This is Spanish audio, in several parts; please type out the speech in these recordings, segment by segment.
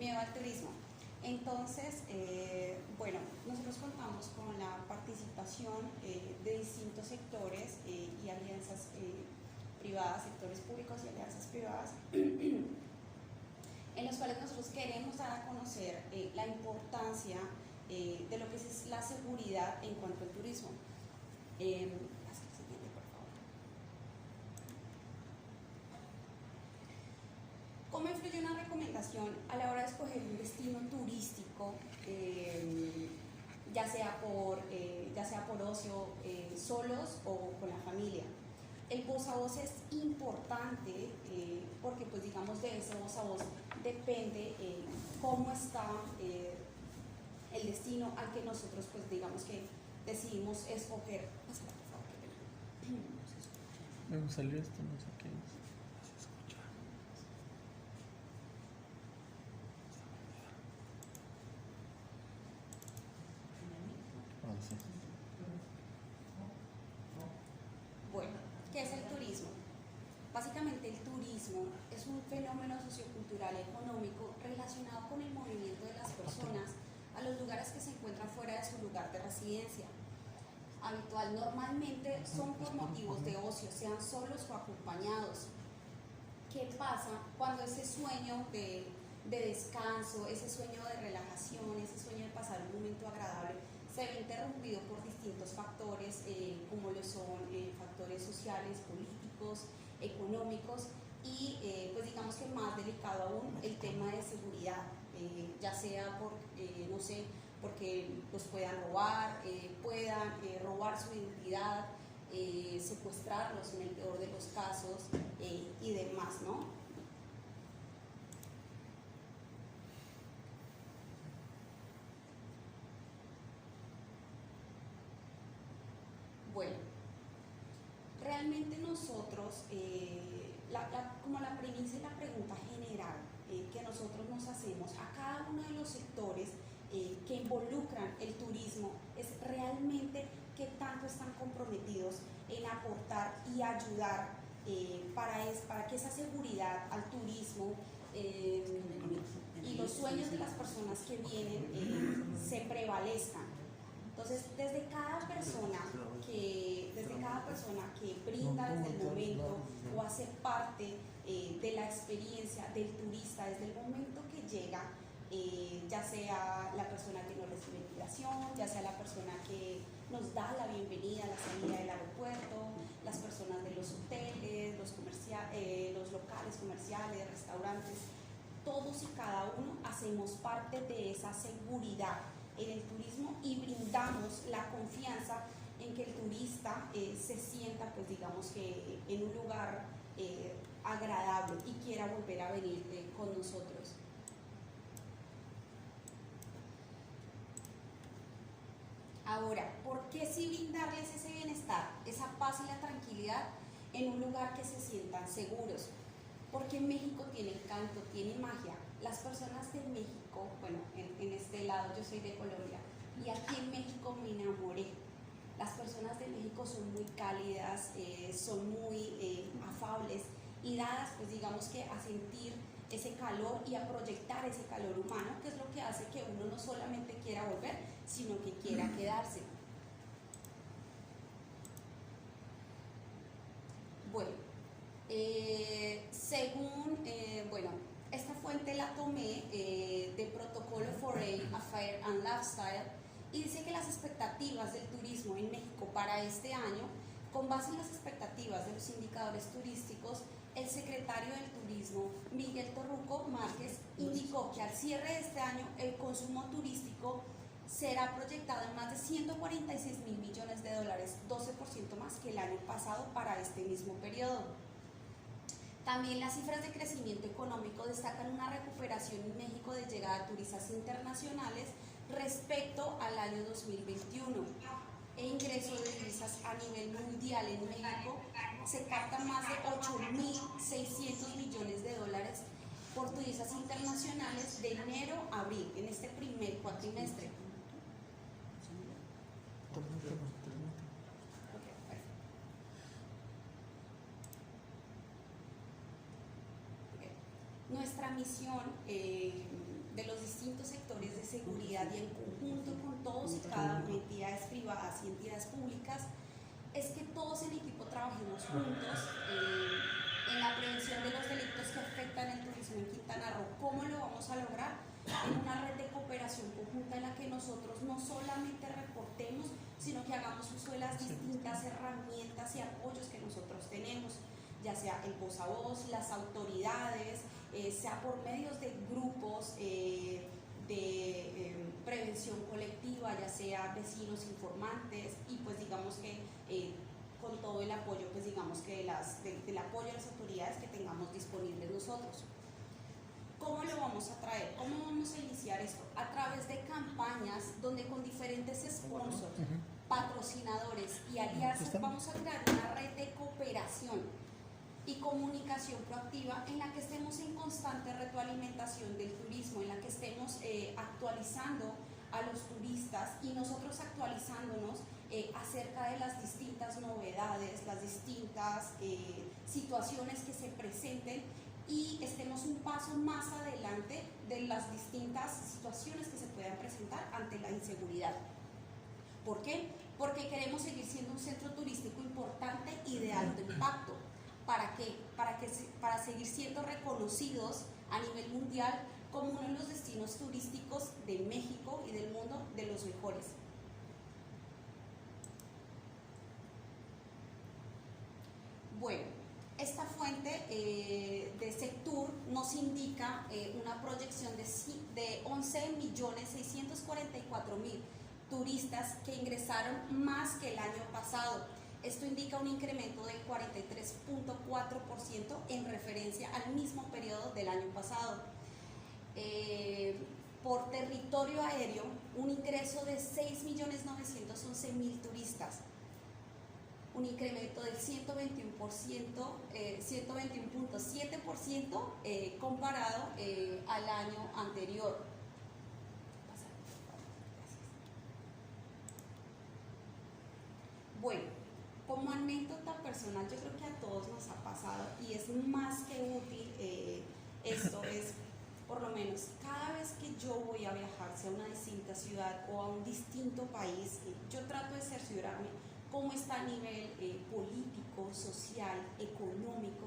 miedo al turismo. Entonces, bueno, nosotros contamos con la participación de distintos sectores y alianzas privadas, sectores públicos y alianzas privadas, en los cuales nosotros queremos dar a conocer la importancia de lo que es la seguridad en cuanto al turismo. Siguiente, por favor. ¿Cómo influye una recomendación a la hora de escoger un destino turístico, ya sea por ocio, solos o con la familia? El voz a voz es importante porque, pues, digamos, de ese voz a voz depende cómo está el destino al que nosotros, pues, digamos que decidimos escoger. Pásala, por favor, qué pena. Me salió esto, no sé qué es. Sí. Bueno, ¿qué es el turismo? Básicamente el turismo es un fenómeno sociocultural y económico relacionado con el movimiento de las personas a los lugares que se encuentran fuera de su lugar de residencia habitual. Normalmente son por motivos de ocio, sean solos o acompañados. ¿Qué pasa cuando ese sueño de descanso, ese sueño de relajación, ese sueño de pasar un momento agradable se ve interrumpido por distintos factores, como lo son factores sociales, políticos, económicos y pues digamos que más delicado aún el tema de seguridad, ya sea por, no sé, porque los puedan robar, robar su identidad, secuestrarlos en el peor de los casos y demás, ¿no? Bueno, realmente nosotros, como la premisa y la pregunta general que nosotros nos hacemos a cada uno de los sectores que involucran el turismo es realmente qué tanto están comprometidos en aportar y ayudar para que esa seguridad al turismo y los sueños de las personas que vienen se prevalezcan. Entonces, desde cada persona que brinda desde el momento o hace parte de la experiencia del turista, desde el momento que llega, ya sea la persona que nos recibe en migración, ya sea la persona que nos da la bienvenida a la salida del aeropuerto, las personas de los hoteles, los locales comerciales, restaurantes, todos y cada uno hacemos parte de esa seguridad en el turismo y brindamos la confianza en que el turista se sienta, pues digamos que en un lugar agradable y quiera volver a venir con nosotros. Ahora, ¿por qué sí brindarles ese bienestar, esa paz y la tranquilidad en un lugar que se sientan seguros? Porque México tiene encanto, tiene magia. Las personas de México, bueno, en este lado yo soy de Colombia, y aquí en México me enamoré. Las personas de México son muy cálidas, son muy afables y dadas, pues digamos que a sentir ese calor y a proyectar ese calor humano, que es lo que hace que uno no solamente quiera volver, sino que quiera quedarse. Bueno, esta fuente la tomé de Protocolo Foreign Affairs and Lifestyle y dice que las expectativas del turismo en México para este año, con base en las expectativas de los indicadores turísticos, el secretario del Turismo, Miguel Torruco Márquez, indicó que al cierre de este año el consumo turístico será proyectado en más de 146.000 millones de dólares, 12% más que el año pasado para este mismo periodo. También las cifras de crecimiento económico destacan una recuperación en México de llegada de turistas internacionales respecto al año 2021. E ingreso de divisas a nivel mundial en México se captan más de 8.600 millones de dólares por turistas internacionales de enero a abril, en este primer cuatrimestre. Nuestra misión de los distintos sectores de seguridad y en conjunto con todos y cada una, entidades privadas y entidades públicas, es que todos en equipo trabajemos juntos en la prevención de los delitos que afectan el turismo en Quintana Roo. ¿Cómo lo vamos a lograr? En una red de cooperación conjunta en la que nosotros no solamente reportemos, sino que hagamos uso de las distintas herramientas y apoyos que nosotros tenemos, ya sea el voz a voz, las autoridades, sea por medios de grupos de prevención colectiva, ya sea vecinos informantes, y pues digamos que con todo el apoyo, pues digamos que del apoyo a las autoridades que tengamos disponibles nosotros. ¿Cómo lo vamos a traer? ¿Cómo vamos a iniciar esto? A través de campañas donde con diferentes sponsors, patrocinadores y alianzas vamos a crear una red de cooperación y comunicación proactiva en la que estemos en constante retroalimentación del turismo, en la que estemos actualizando a los turistas y nosotros actualizándonos acerca de las distintas novedades, las distintas situaciones que se presenten, y estemos un paso más adelante de las distintas situaciones que se puedan presentar ante la inseguridad. ¿Por qué? Porque queremos seguir siendo un centro turístico importante y de alto impacto. ¿Para qué? Para seguir siendo reconocidos a nivel mundial como uno de los destinos turísticos de México y del mundo de los mejores. Bueno, esta fuente de Sectur nos indica una proyección de 11.644.000 turistas que ingresaron más que el año pasado. Esto indica un incremento del 43.4% en referencia al mismo periodo del año pasado. Por territorio aéreo, un ingreso de 6.911.000 turistas, un incremento del 121.7% comparado al año anterior. Bueno, como anécdota personal, yo creo que a todos nos ha pasado y es más que útil esto, es por lo menos cada vez que yo voy a viajar hacia una distinta ciudad o a un distinto país, yo trato de cerciorarme cómo está a nivel político, social, económico,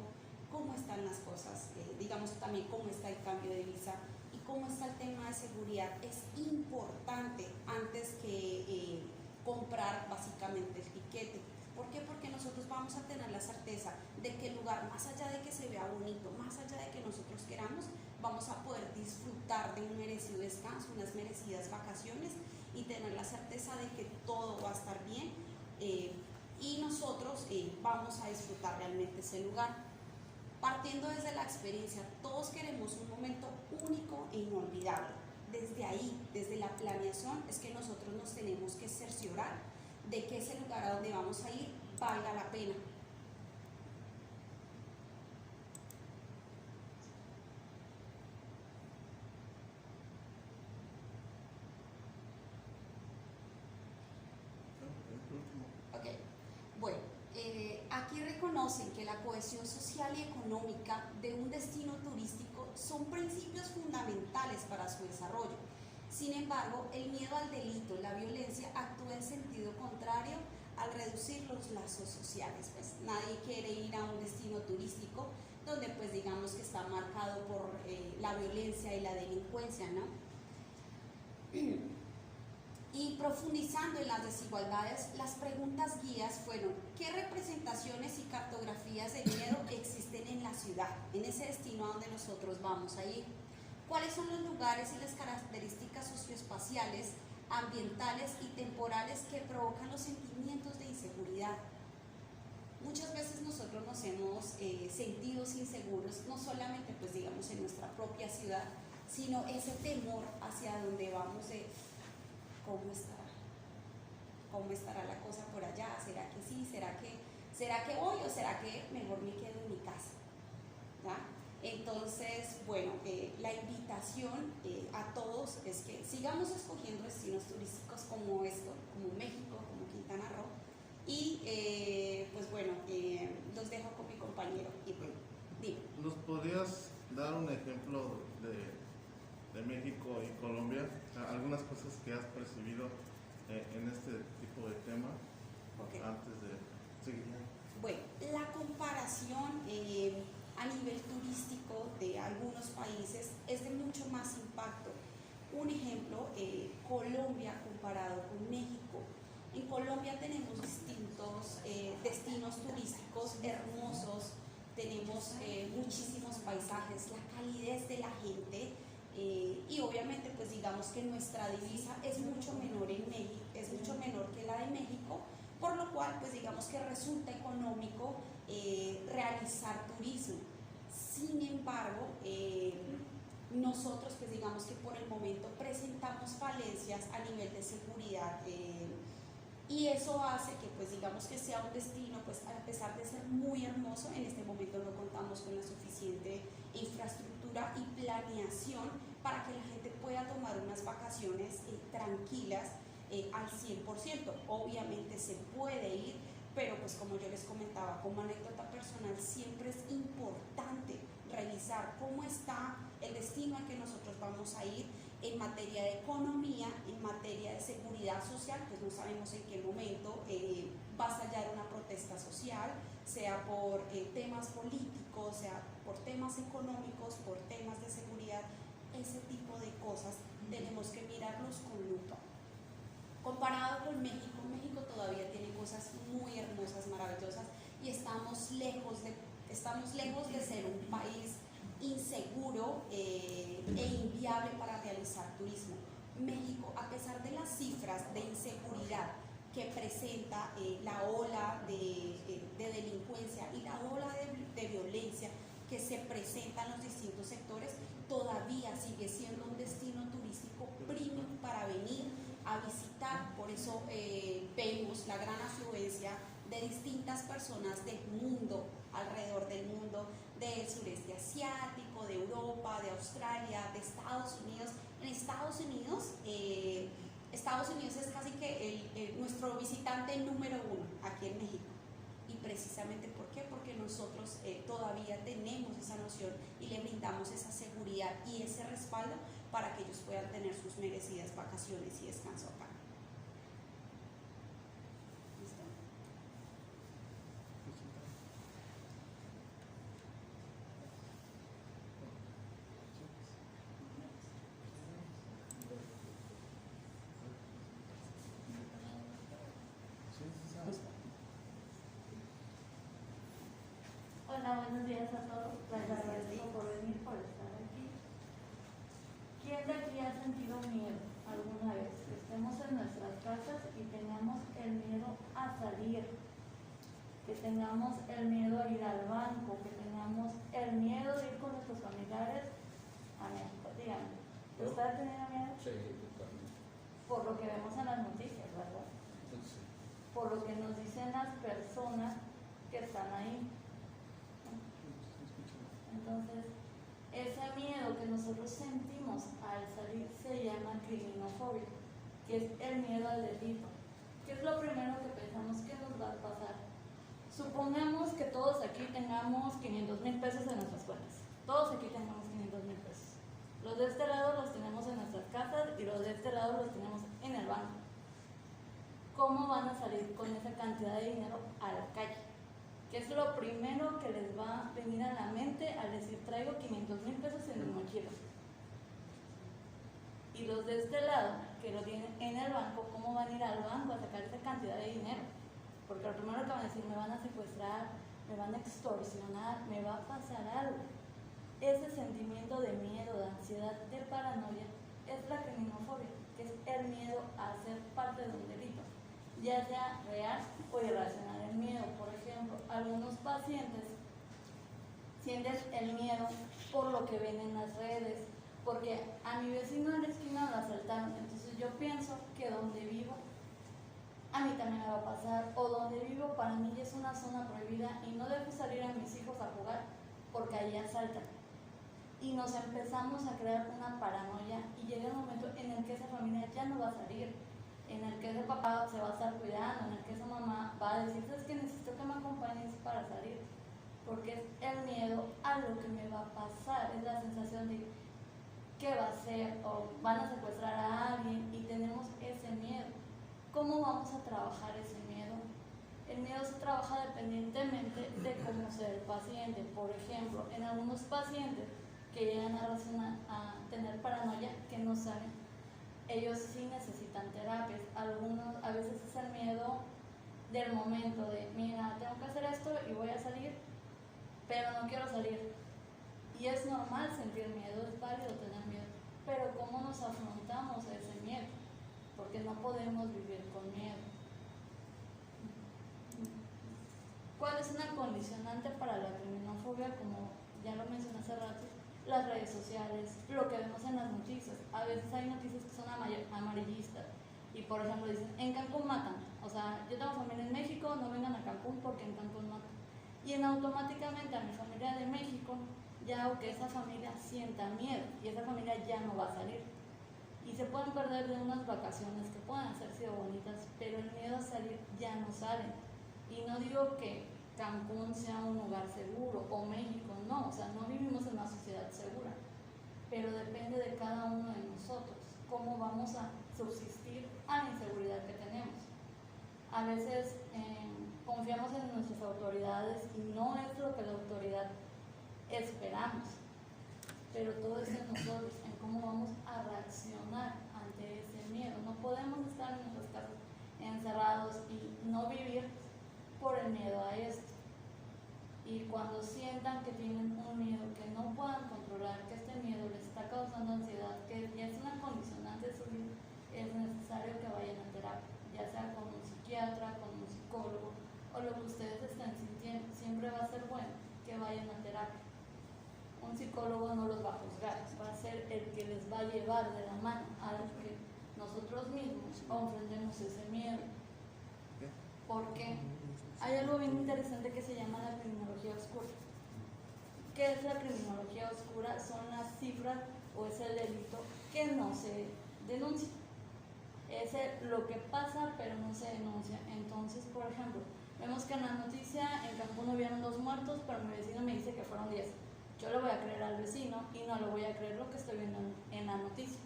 cómo están las cosas, digamos también cómo está el cambio de visa y cómo está el tema de seguridad. Es importante antes que comprar básicamente el tiquete. ¿Por qué? Porque nosotros vamos a tener la certeza de que el lugar, más allá de que se vea bonito, más allá de que nosotros queramos, vamos a poder disfrutar de un merecido descanso, unas merecidas vacaciones y tener la certeza de que todo va a estar bien y nosotros vamos a disfrutar realmente ese lugar. Partiendo desde la experiencia, todos queremos un momento único e inolvidable. Desde ahí, desde la planeación, es que nosotros nos tenemos que cerciorar de que ese lugar a donde vamos a ir valga la pena. Okay. Bueno, aquí reconocen que la cohesión social y económica de un destino turístico son principios fundamentales para su desarrollo. Sin embargo, el miedo al delito, la violencia, actúa en sentido contrario al reducir los lazos sociales. Pues nadie quiere ir a un destino turístico donde pues digamos que está marcado por la violencia y la delincuencia, ¿no? Y profundizando en las desigualdades, las preguntas guías fueron: ¿qué representaciones y cartografías de miedo existen en la ciudad, en ese destino a donde nosotros vamos a ir? ¿Cuáles son los lugares y las características socioespaciales, ambientales y temporales que provocan los sentimientos de inseguridad? Muchas veces nosotros nos hemos sentido inseguros, no solamente pues digamos en nuestra propia ciudad, sino ese temor hacia donde vamos de cómo estará la cosa por allá, será que sí, será que voy o será que mejor me quedo en mi casa, ¿ya? Entonces, bueno, la invitación a todos es que sigamos escogiendo destinos turísticos como esto, como México, como Quintana Roo, y pues bueno, los dejo con mi compañero. Y bueno, dime. ¿Nos podrías dar un ejemplo de de México y Colombia, algunas cosas que has percibido en este tipo de tema, Okay. antes de seguir. Bueno, la comparación a nivel turístico de algunos países es de mucho más impacto. Un ejemplo, Colombia comparado con México. En Colombia tenemos distintos destinos turísticos hermosos, tenemos muchísimos paisajes, la calidez de la gente y obviamente pues digamos que nuestra divisa es mucho menor en México, es mucho menor que la de México, por lo cual pues digamos que resulta económico realizar turismo. Sin embargo, nosotros pues digamos que por el momento presentamos falencias a nivel de seguridad y eso hace que pues digamos que sea un destino, pues a pesar de ser muy hermoso, en este momento no contamos con la suficiente infraestructura y planeación para que la gente pueda tomar unas vacaciones tranquilas al 100%. Obviamente se puede ir, pero pues como yo les comentaba, como anécdota personal, siempre es importante revisar cómo está el destino al que nosotros vamos a ir en materia de economía, en materia de seguridad social, pues no sabemos en qué momento va a estallar una protesta social, sea por temas políticos, sea por temas económicos, por temas de seguridad, ese tipo de cosas tenemos que mirarlos con lupa. Comparado con México, México todavía tiene cosas muy hermosas, maravillosas y estamos lejos de ser un país inseguro e inviable para realizar turismo. México, a pesar de las cifras de inseguridad que presenta la ola de delincuencia y la ola de violencia que se presenta en los distintos sectores, todavía sigue siendo un destino turístico premium para venir a visitar. Por eso vemos la gran afluencia de distintas personas del mundo, alrededor del mundo, del sureste asiático, de Europa, de Australia, de Estados Unidos. En Estados Unidos es casi que nuestro visitante número uno aquí en México. Y precisamente ¿por qué? Porque nosotros todavía tenemos esa noción y le brindamos esa seguridad y ese respaldo para que ellos puedan tener sus merecidas vacaciones y descanso acá. ¿Listo? Hola, buenos días a todos. Les agradezco por venir, por estar aquí. ¿Quién de aquí ha sentido miedo alguna vez? Que estemos en nuestras casas y tengamos el miedo a salir, que tengamos el miedo a ir al banco, que tengamos el miedo de ir con nuestros familiares a México. Díganme, ¿usted ha tenido miedo? Sí, totalmente. Por lo que vemos en las noticias, ¿verdad? Sí. Por lo que nos dicen las personas que están ahí. Entonces, ese miedo que nosotros sentimos al salir se llama criminofobia, que es el miedo al delito. ¿Qué es lo primero que pensamos que nos va a pasar? Supongamos que todos aquí tengamos 500,000 pesos en nuestras cuentas. Todos aquí tengamos 500,000 pesos. Los de este lado los tenemos en nuestras casas y los de este lado los tenemos en el banco. ¿Cómo van a salir con esa cantidad de dinero a la calle? ¿Qué es lo primero que les va a venir a la mente al decir traigo 500,000 pesos en mi mochila? Y los de este lado, que lo tienen en el banco, ¿cómo van a ir al banco a sacar esa cantidad de dinero? Porque lo primero que van a decir, me van a secuestrar, me van a extorsionar, me va a pasar algo. Ese sentimiento de miedo, de ansiedad, de paranoia, es la criminofobia, que es el miedo a ser parte de un delito, ya sea real o irracional. El miedo, por ejemplo, algunos pacientes sienten el miedo por lo que ven en las redes, porque a mi vecino en la esquina lo asaltaron, entonces yo pienso que donde vivo a mí también me va a pasar, o donde vivo para mí es una zona prohibida y no dejo salir a mis hijos a jugar porque ahí asaltan. Y nos empezamos a crear una paranoia y llega un momento en el que esa familia ya no va a salir, en el que ese papá se va a estar cuidando, en el que esa mamá va a decir, es que necesito que me acompañes para salir, porque es el miedo a lo que me va a pasar, es la sensación de qué va a hacer, o van a secuestrar a alguien y tenemos ese miedo. ¿Cómo vamos a trabajar ese miedo? El miedo se trabaja dependientemente de cómo sea el paciente. Por ejemplo, en algunos pacientes que llegan a tener paranoia, que no saben, ellos sí necesitan terapias. A veces es el miedo del momento de, mira, tengo que hacer esto y voy a salir, pero no quiero salir. Y es normal sentir miedo, es válido tener miedo, pero ¿cómo nos afrontamos a ese miedo? Porque no podemos vivir con miedo. ¿Cuál es una condicionante para la criminofobia? Como ya lo mencioné hace rato, las redes sociales, lo que vemos en las noticias. A veces hay noticias que son amarillistas y, por ejemplo, dicen, en Cancún matan. O sea, yo tengo familia en México, no vengan a Cancún porque en Cancún matan. Y automáticamente a mi familia de México, ya hago que esa familia sienta miedo y esa familia ya no va a salir. Y se pueden perder de unas vacaciones que pueden haber sido bonitas, pero el miedo a salir ya no sale. Y no digo que Cancún sea un lugar seguro o México, no, o sea, no vivimos en una sociedad segura, pero depende de cada uno de nosotros, cómo vamos a subsistir a la inseguridad que tenemos. A veces confiamos en nuestras autoridades y no es lo que la autoridad esperamos, pero todo es en nosotros, en cómo vamos a reaccionar ante ese miedo. No podemos estar en nuestras casas encerrados y no vivir por el miedo a esto. Y cuando sientan que tienen un miedo que no puedan controlar, que este miedo les está causando ansiedad, que ya es una condicionante de su vida, es necesario que vayan a terapia, ya sea con un psiquiatra, con un psicólogo o lo que ustedes estén sintiendo. Siempre va a ser bueno que vayan a terapia. Un psicólogo no los va a juzgar, va a ser el que les va a llevar de la mano a que nosotros mismos enfrentemos ese miedo. Porque hay algo bien interesante que se llama la criminología oscura. ¿Qué es la criminología oscura? Son las cifras o es el delito que no se denuncia. Es lo que pasa pero no se denuncia. Entonces, por ejemplo, vemos que en la noticia en Cancún hubieron 2 muertos, pero mi vecino me dice que fueron 10. Yo le voy a creer al vecino y no le voy a creer lo que estoy viendo en la noticia.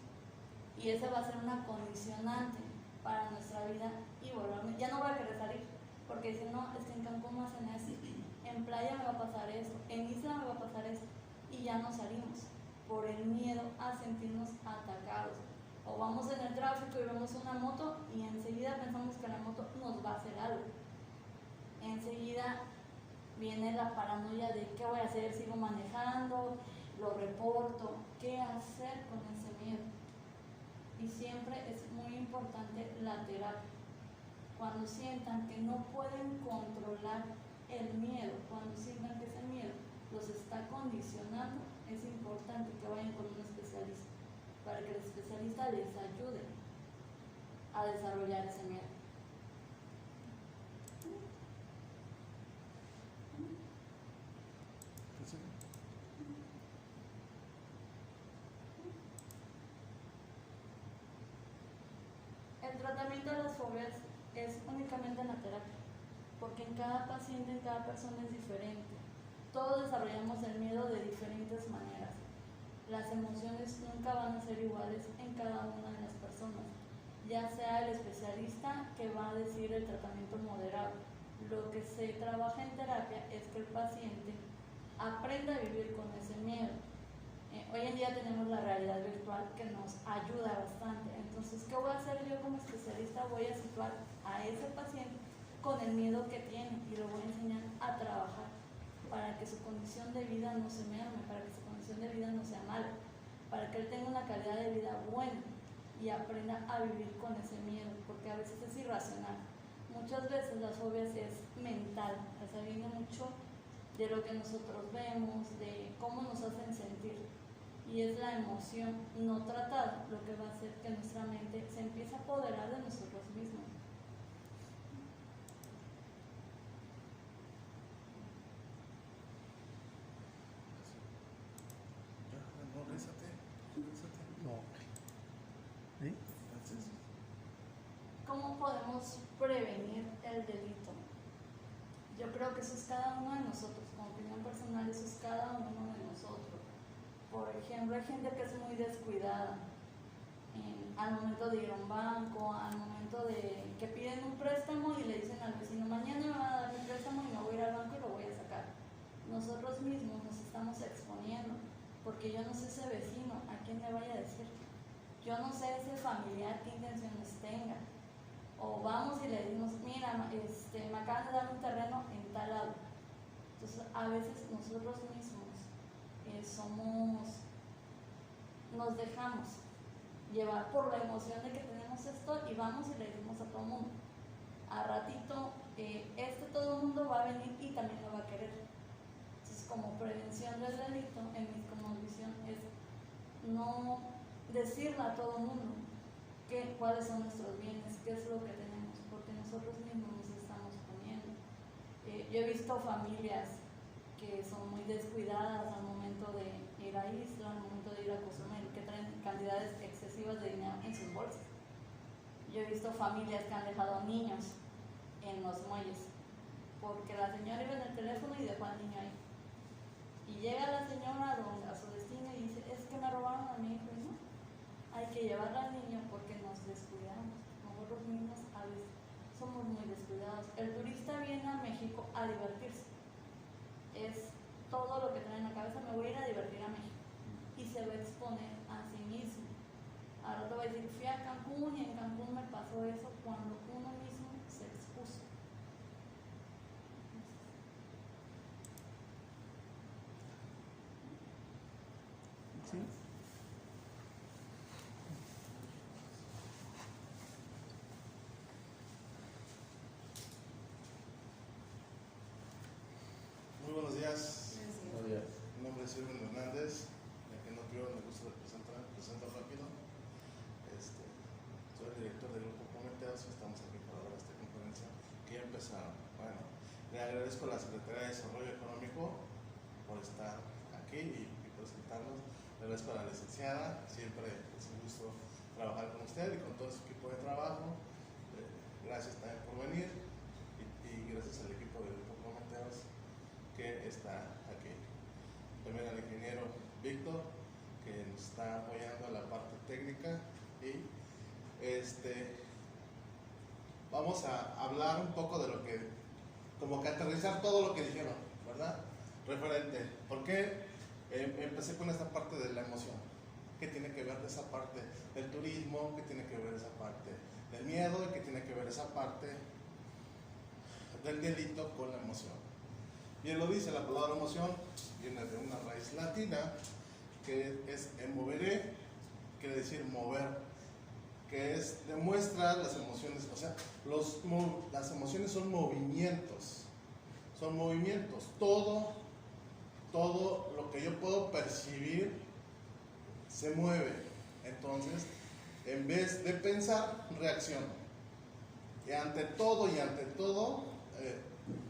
Y esa va a ser una condicionante para nuestra vida y volverme, ya no voy a querer salir, porque dicen, no, es que en Cancún me hacen esto, en playa me va a pasar esto, en isla me va a pasar esto, y ya no salimos por el miedo a sentirnos atacados. O vamos en el tráfico y vemos una moto y enseguida pensamos que la moto nos va a hacer algo. Enseguida viene la paranoia de qué voy a hacer, sigo manejando, lo reporto, qué hacer con ese miedo. Y siempre es muy importante la terapia. Cuando sientan que no pueden controlar el miedo, cuando sientan que ese miedo los está condicionando, es importante que vayan con un especialista para que el especialista les ayude a desarrollar ese miedo. El tratamiento de las fobias es únicamente en la terapia, porque en cada paciente, en cada persona es diferente. Todos desarrollamos el miedo de diferentes maneras. Las emociones nunca van a ser iguales en cada una de las personas, ya sea el especialista que va a decir el tratamiento moderado. Lo que se trabaja en terapia es que el paciente aprenda a vivir con ese miedo. Hoy en día tenemos la realidad virtual que nos ayuda bastante. Entonces, ¿qué voy a hacer yo como especialista? Voy a situar a ese paciente con el miedo que tiene y lo voy a enseñar a trabajar para que su condición de vida no se merme, para que su condición de vida no sea mala, para que él tenga una calidad de vida buena y aprenda a vivir con ese miedo, porque a veces es irracional. Muchas veces las fobias es mental, o sea, viene mucho de lo que nosotros vemos, de cómo nos hacen sentir. Y es la emoción no tratada lo que va a hacer que nuestra mente se empiece a apoderar de nosotros mismos. No, résate. No. ¿Sí? ¿Cómo podemos prevenir el delito? Yo creo que eso es cada uno de nosotros, como opinión personal, eso es cada uno de nosotros. Por ejemplo, hay gente que es muy descuidada al momento de ir a un banco, al momento de que piden un préstamo y le dicen al vecino, mañana me van a dar mi préstamo y me voy a ir al banco y lo voy a sacar. Nosotros mismos nos estamos exponiendo, porque yo no sé ese vecino a quién le vaya a decir, yo no sé ese familiar qué intenciones tenga. O vamos y le decimos, mira, me acaban de dar un terreno en tal lado. Entonces, a veces nosotros mismos nos dejamos llevar por la emoción de que tenemos esto y vamos y le decimos a todo el mundo. A ratito, todo el mundo va a venir y también lo va a querer. Entonces, como prevención del delito, en mi cosmovisión es no decirle a todo el mundo cuáles son nuestros bienes, qué es lo que tenemos, porque nosotros mismos nos estamos poniendo. Yo he visto familias que son muy descuidadas al momento de ir a Isla, al momento de ir a Cozumel, que traen cantidades excesivas de dinero en sus bolsas. Yo he visto familias que han dejado niños en los muelles, porque la señora iba en el teléfono y dejó al niño ahí. Y llega la señora a su destino y dice, es que me robaron a mi hijo. Y no, hay que llevarla al niño porque nos descuidamos. Nosotros mismos a veces somos muy descuidados. El turista viene a México a divertirse. Es todo lo que trae en la cabeza, me voy a ir a divertir a México. Y se va a exponer a sí mismo. Ahora te voy a decir, fui a Cancún y en Cancún me pasó eso cuando uno mismo se expuso. ¿Sí? Muy buenos días. Buenos días. Mi nombre es Irwin Hernández, el que no vio me gusta presento rápido. Soy el director del grupo Prometeos y estamos aquí para dar esta conferencia que ya empezaron. Bueno, le agradezco a la Secretaría de Desarrollo Económico por estar aquí y presentarnos. Le agradezco a la licenciada, siempre es un gusto trabajar con usted y con todo su equipo de trabajo. Gracias también por venir y gracias al equipo del grupo Prometeos que está aquí. También al ingeniero Víctor, que nos está apoyando en la parte técnica y vamos a hablar un poco de lo que, como que aterrizar todo lo que dijeron, ¿verdad? Referente, ¿por qué empecé con esta parte de la emoción? ¿Qué tiene que ver de esa parte del turismo? ¿Qué tiene que ver esa parte del miedo? ¿Y qué tiene que ver esa parte del delito con la emoción? Bien lo dice, la palabra emoción viene de una raíz latina que es emoveré, quiere decir mover, que demuestra las emociones, o sea, las emociones son movimientos, todo lo que yo puedo percibir se mueve. Entonces, en vez de pensar, reacciono. Y ante todo,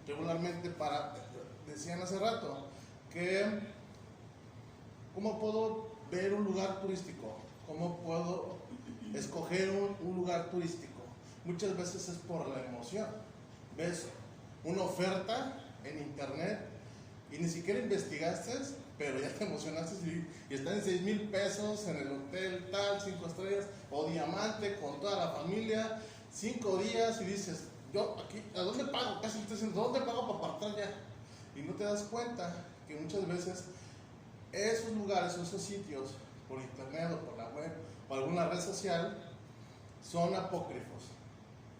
regularmente decían hace rato, que ¿cómo puedo ver un lugar turístico? ¿Cómo puedo escoger un lugar turístico? Muchas veces es por la emoción. Ves una oferta en internet y ni siquiera investigaste, pero ya te emocionaste y está en 6,000 pesos en el hotel tal, 5 estrellas o diamante con toda la familia, 5 días y dices, yo aquí, ¿a dónde pago? Casi te dicen, ¿dónde pago para apartar ya? Y no te das cuenta que muchas veces esos lugares, esos sitios, por internet o por la web o alguna red social, son apócrifos.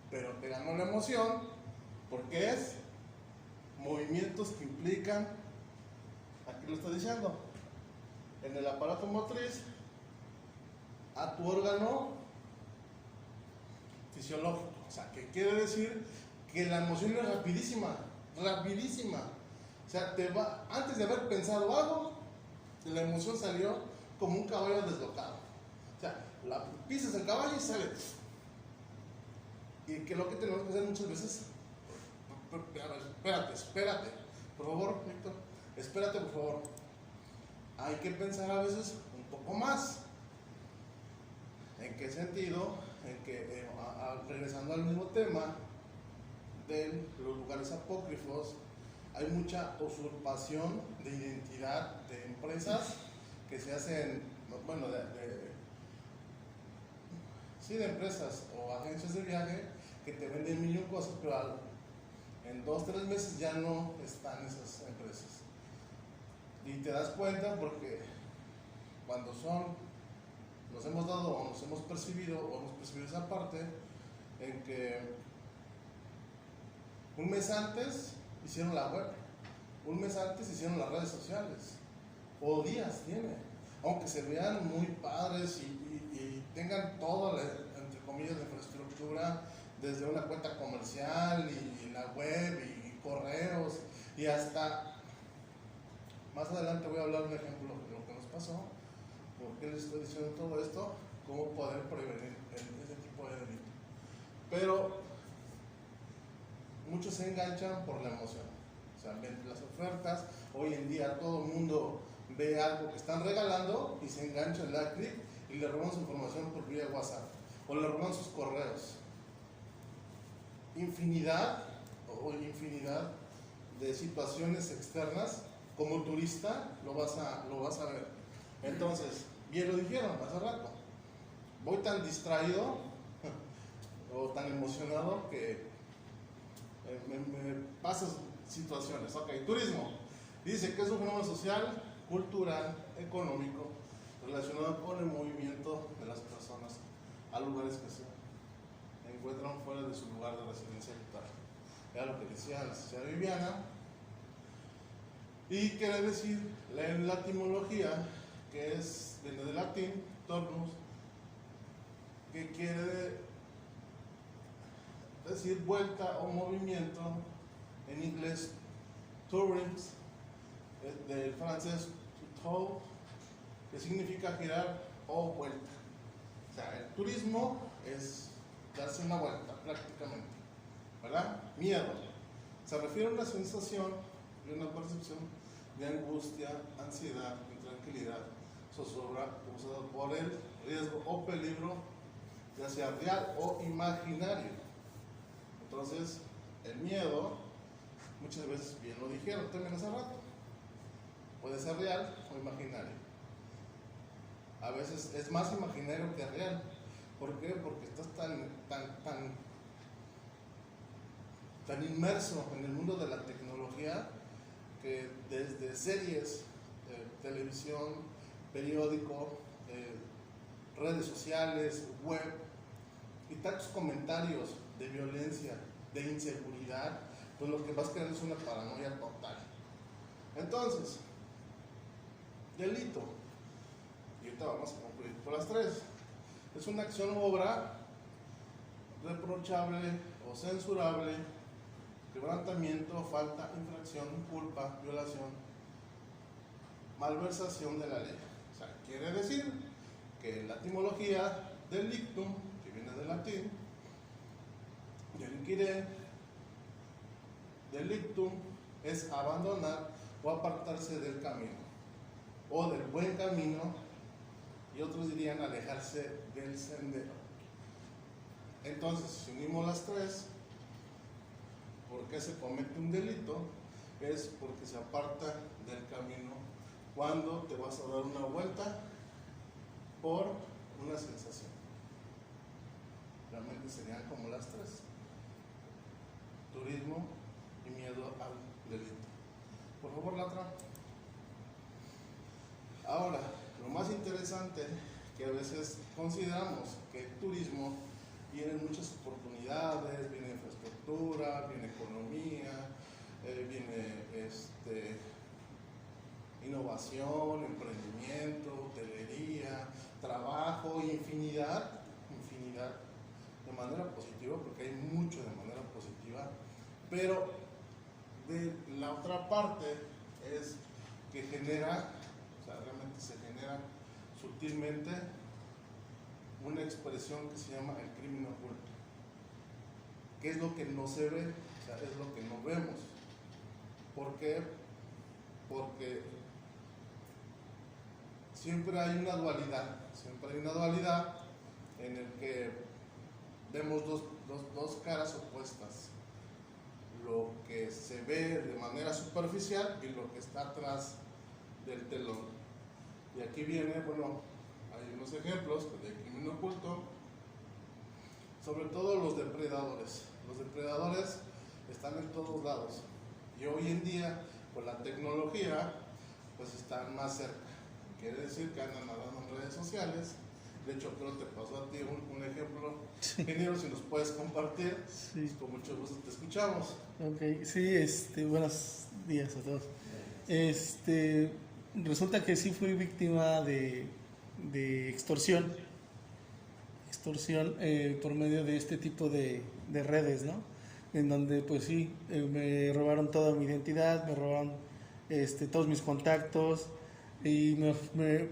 Pero te ganó la emoción porque es movimientos que implican, aquí lo está diciendo, en el aparato motriz, a tu órgano fisiológico. O sea, que quiere decir que la emoción es rapidísima. O sea, antes de haber pensado algo, la emoción salió como un caballo deslocado. O sea, pisas el caballo y sale. Y que lo que tenemos que hacer muchas veces, espérate, por favor, Víctor, espérate, por favor. Hay que pensar a veces un poco más. ¿En qué sentido? En que, regresando al mismo tema de los lugares apócrifos, hay mucha usurpación de identidad de empresas que se hacen, bueno, sí, de empresas o agencias de viaje que te venden mil y un cosas, pero en 2-3 meses ya no están esas empresas. Y te das cuenta porque cuando nos hemos dado o nos hemos percibido esa parte en que un mes antes hicieron la web, un mes antes hicieron las redes sociales, o días tiene, aunque se vean muy padres y tengan toda entre comillas, la infraestructura, desde una cuenta comercial y la web y correos y hasta, más adelante voy a hablar de un ejemplo de lo que nos pasó, por qué les estoy diciendo todo esto, cómo poder prevenir ese tipo de delito. Pero muchos se enganchan por la emoción, o sea, ven las ofertas, hoy en día todo el mundo ve algo que están regalando y se engancha, le da clic y le roban su información por vía WhatsApp o le roban sus correos. Infinidad de situaciones externas, como turista lo vas a ver. Entonces, bien lo dijeron hace rato, voy tan distraído o tan emocionado que me pasan situaciones. Ok, turismo. Dice que es un fenómeno social, cultural, económico, relacionado con el movimiento de las personas a lugares que se encuentran fuera de su lugar de residencia habitual. Era lo que decía la licenciada Viviana. Y quiere decir, la etimología, que viene del latín, turnus, que quiere decir vuelta o movimiento, en inglés tourings, del francés tour, que significa girar o vuelta. O sea, el turismo es darse una vuelta prácticamente, ¿verdad? Miedo se refiere a una sensación y una percepción de angustia, ansiedad, intranquilidad, zozobra causado por el riesgo o peligro, ya sea real o imaginario. Entonces, el miedo, muchas veces, bien lo dijeron también hace rato, puede ser real o imaginario. A veces es más imaginario que real. ¿Por qué? Porque estás tan inmerso en el mundo de la tecnología que desde series, televisión, periódico, redes sociales, web y tantos comentarios de violencia, de inseguridad, pues lo que vas a crear es una paranoia total. Entonces, delito, y ahorita vamos a concluir por las tres. Es una acción o obra reprochable o censurable, quebrantamiento, falta, infracción, culpa, violación, malversación de la ley. O sea, quiere decir que la etimología delictum, que viene del latín, delinquire, delictum es abandonar o apartarse del camino o del buen camino, y otros dirían alejarse del sendero. Entonces, si unimos las tres, ¿por qué se comete un delito? Es porque se aparta del camino cuando te vas a dar una vuelta por una sensación. Realmente serían como las tres: turismo y miedo al delito. Por favor, la otra. Ahora, lo más interesante, que a veces consideramos que el turismo viene muchas oportunidades, viene infraestructura, viene economía, viene innovación, emprendimiento, hotelería, trabajo, infinidad de manera positiva, porque hay mucho de manera positiva, pero de la otra parte es que genera, o sea, realmente se genera sutilmente una expresión que se llama el crimen oculto. ¿Qué es lo que no se ve? O sea, es lo que no vemos. ¿Por qué? Porque siempre hay una dualidad en el que vemos dos caras opuestas: lo que se ve de manera superficial y lo que está atrás del telón. Y aquí viene, bueno, hay unos ejemplos de crimen oculto, sobre todo los depredadores. Los depredadores están en todos lados y hoy en día con la tecnología pues están más cerca. Quiere decir que andan nadando en redes sociales. De hecho, creo que te pasó a ti un ejemplo. Ingeniero, si nos puedes compartir, Sí. pues con mucho gusto te escuchamos. Ok, sí, buenos días a todos. Resulta que sí fui víctima de extorsión. Extorsión por medio de este tipo de redes, ¿no? En donde, pues sí, me robaron toda mi identidad, me robaron todos mis contactos. Y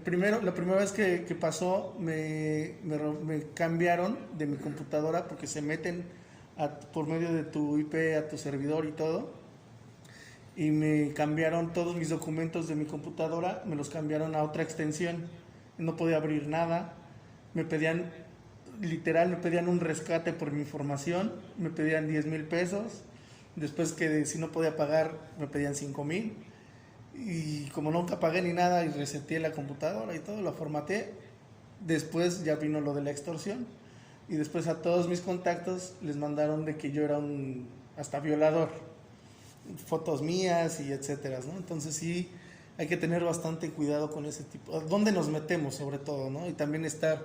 primero, la primera vez que pasó, me cambiaron de mi computadora porque se meten por medio de tu IP a tu servidor y todo. Y me cambiaron todos mis documentos de mi computadora, me los cambiaron a otra extensión. No podía abrir nada. Me pedían un rescate por mi información. Me pedían 10,000 pesos. Después que si no podía pagar, me pedían 5,000. Y como nunca pagué ni nada y reseteé la computadora y todo, la formateé. Después ya vino lo de la extorsión. Y después a todos mis contactos les mandaron de que yo era un hasta violador. Fotos mías y etcétera, ¿no? Entonces sí hay que tener bastante cuidado con ese tipo. ¿Dónde nos metemos sobre todo, no? Y también estar,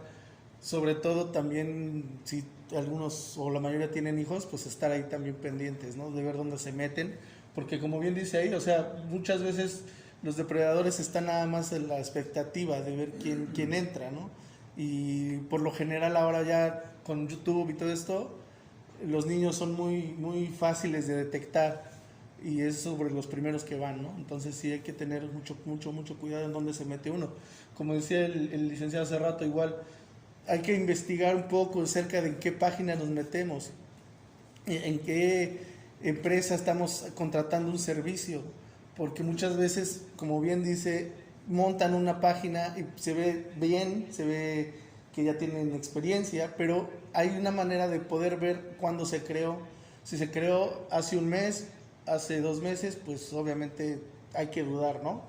sobre todo también, si algunos o la mayoría tienen hijos, pues estar ahí también pendientes, ¿no? De ver dónde se meten. Porque como bien dice ahí, o sea, muchas veces los depredadores están nada más en la expectativa de ver quién entra, ¿no? Y por lo general ahora ya con YouTube y todo esto, los niños son muy fáciles de detectar y es sobre los primeros que van, ¿no? Entonces sí hay que tener mucho cuidado en dónde se mete uno. Como decía el licenciado hace rato, igual hay que investigar un poco acerca de en qué página nos metemos, en qué empresa estamos contratando un servicio, porque muchas veces, como bien dice, montan una página y se ve bien, se ve que ya tienen experiencia, pero hay una manera de poder ver cuándo se creó. Si se creó hace un mes, hace 2 meses, pues obviamente hay que dudar, ¿no?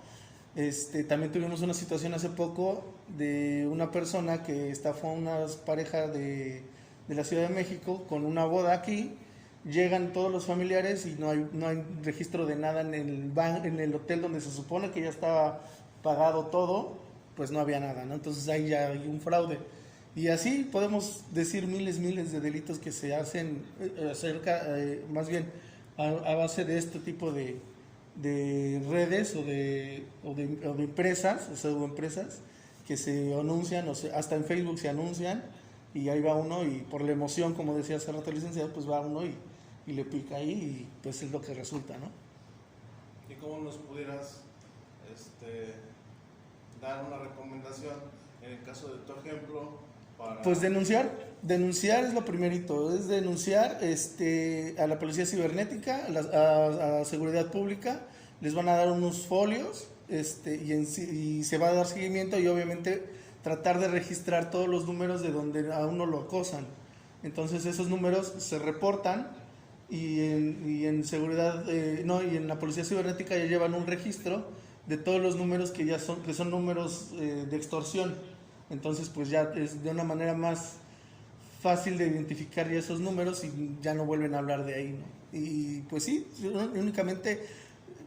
También tuvimos una situación hace poco de una persona que estafó a una pareja de la Ciudad de México con una boda aquí. Llegan todos los familiares y no hay registro de nada en el hotel donde se supone que ya estaba pagado todo, pues no había nada, ¿no? Entonces ahí ya hay un fraude. Y así podemos decir miles de delitos que se hacen más bien a base de este tipo de redes o de empresas, o pseudoempresas que se anuncian, hasta en Facebook se anuncian, y ahí va uno y por la emoción, como decía hace rato el licenciado, pues va uno y le pica ahí y pues es lo que resulta, ¿no? ¿Y cómo nos pudieras dar una recomendación en el caso de tu ejemplo? Pues denunciar es lo primerito, es denunciar a la policía cibernética, a seguridad pública, les van a dar unos folios y se va a dar seguimiento y obviamente tratar de registrar todos los números de donde a uno lo acosan. Entonces esos números se reportan y en seguridad, y en la policía cibernética ya llevan un registro de todos los números que son números de extorsión. Entonces pues ya es de una manera más fácil de identificar ya esos números y ya no vuelven a hablar de ahí, ¿no? Y pues sí, únicamente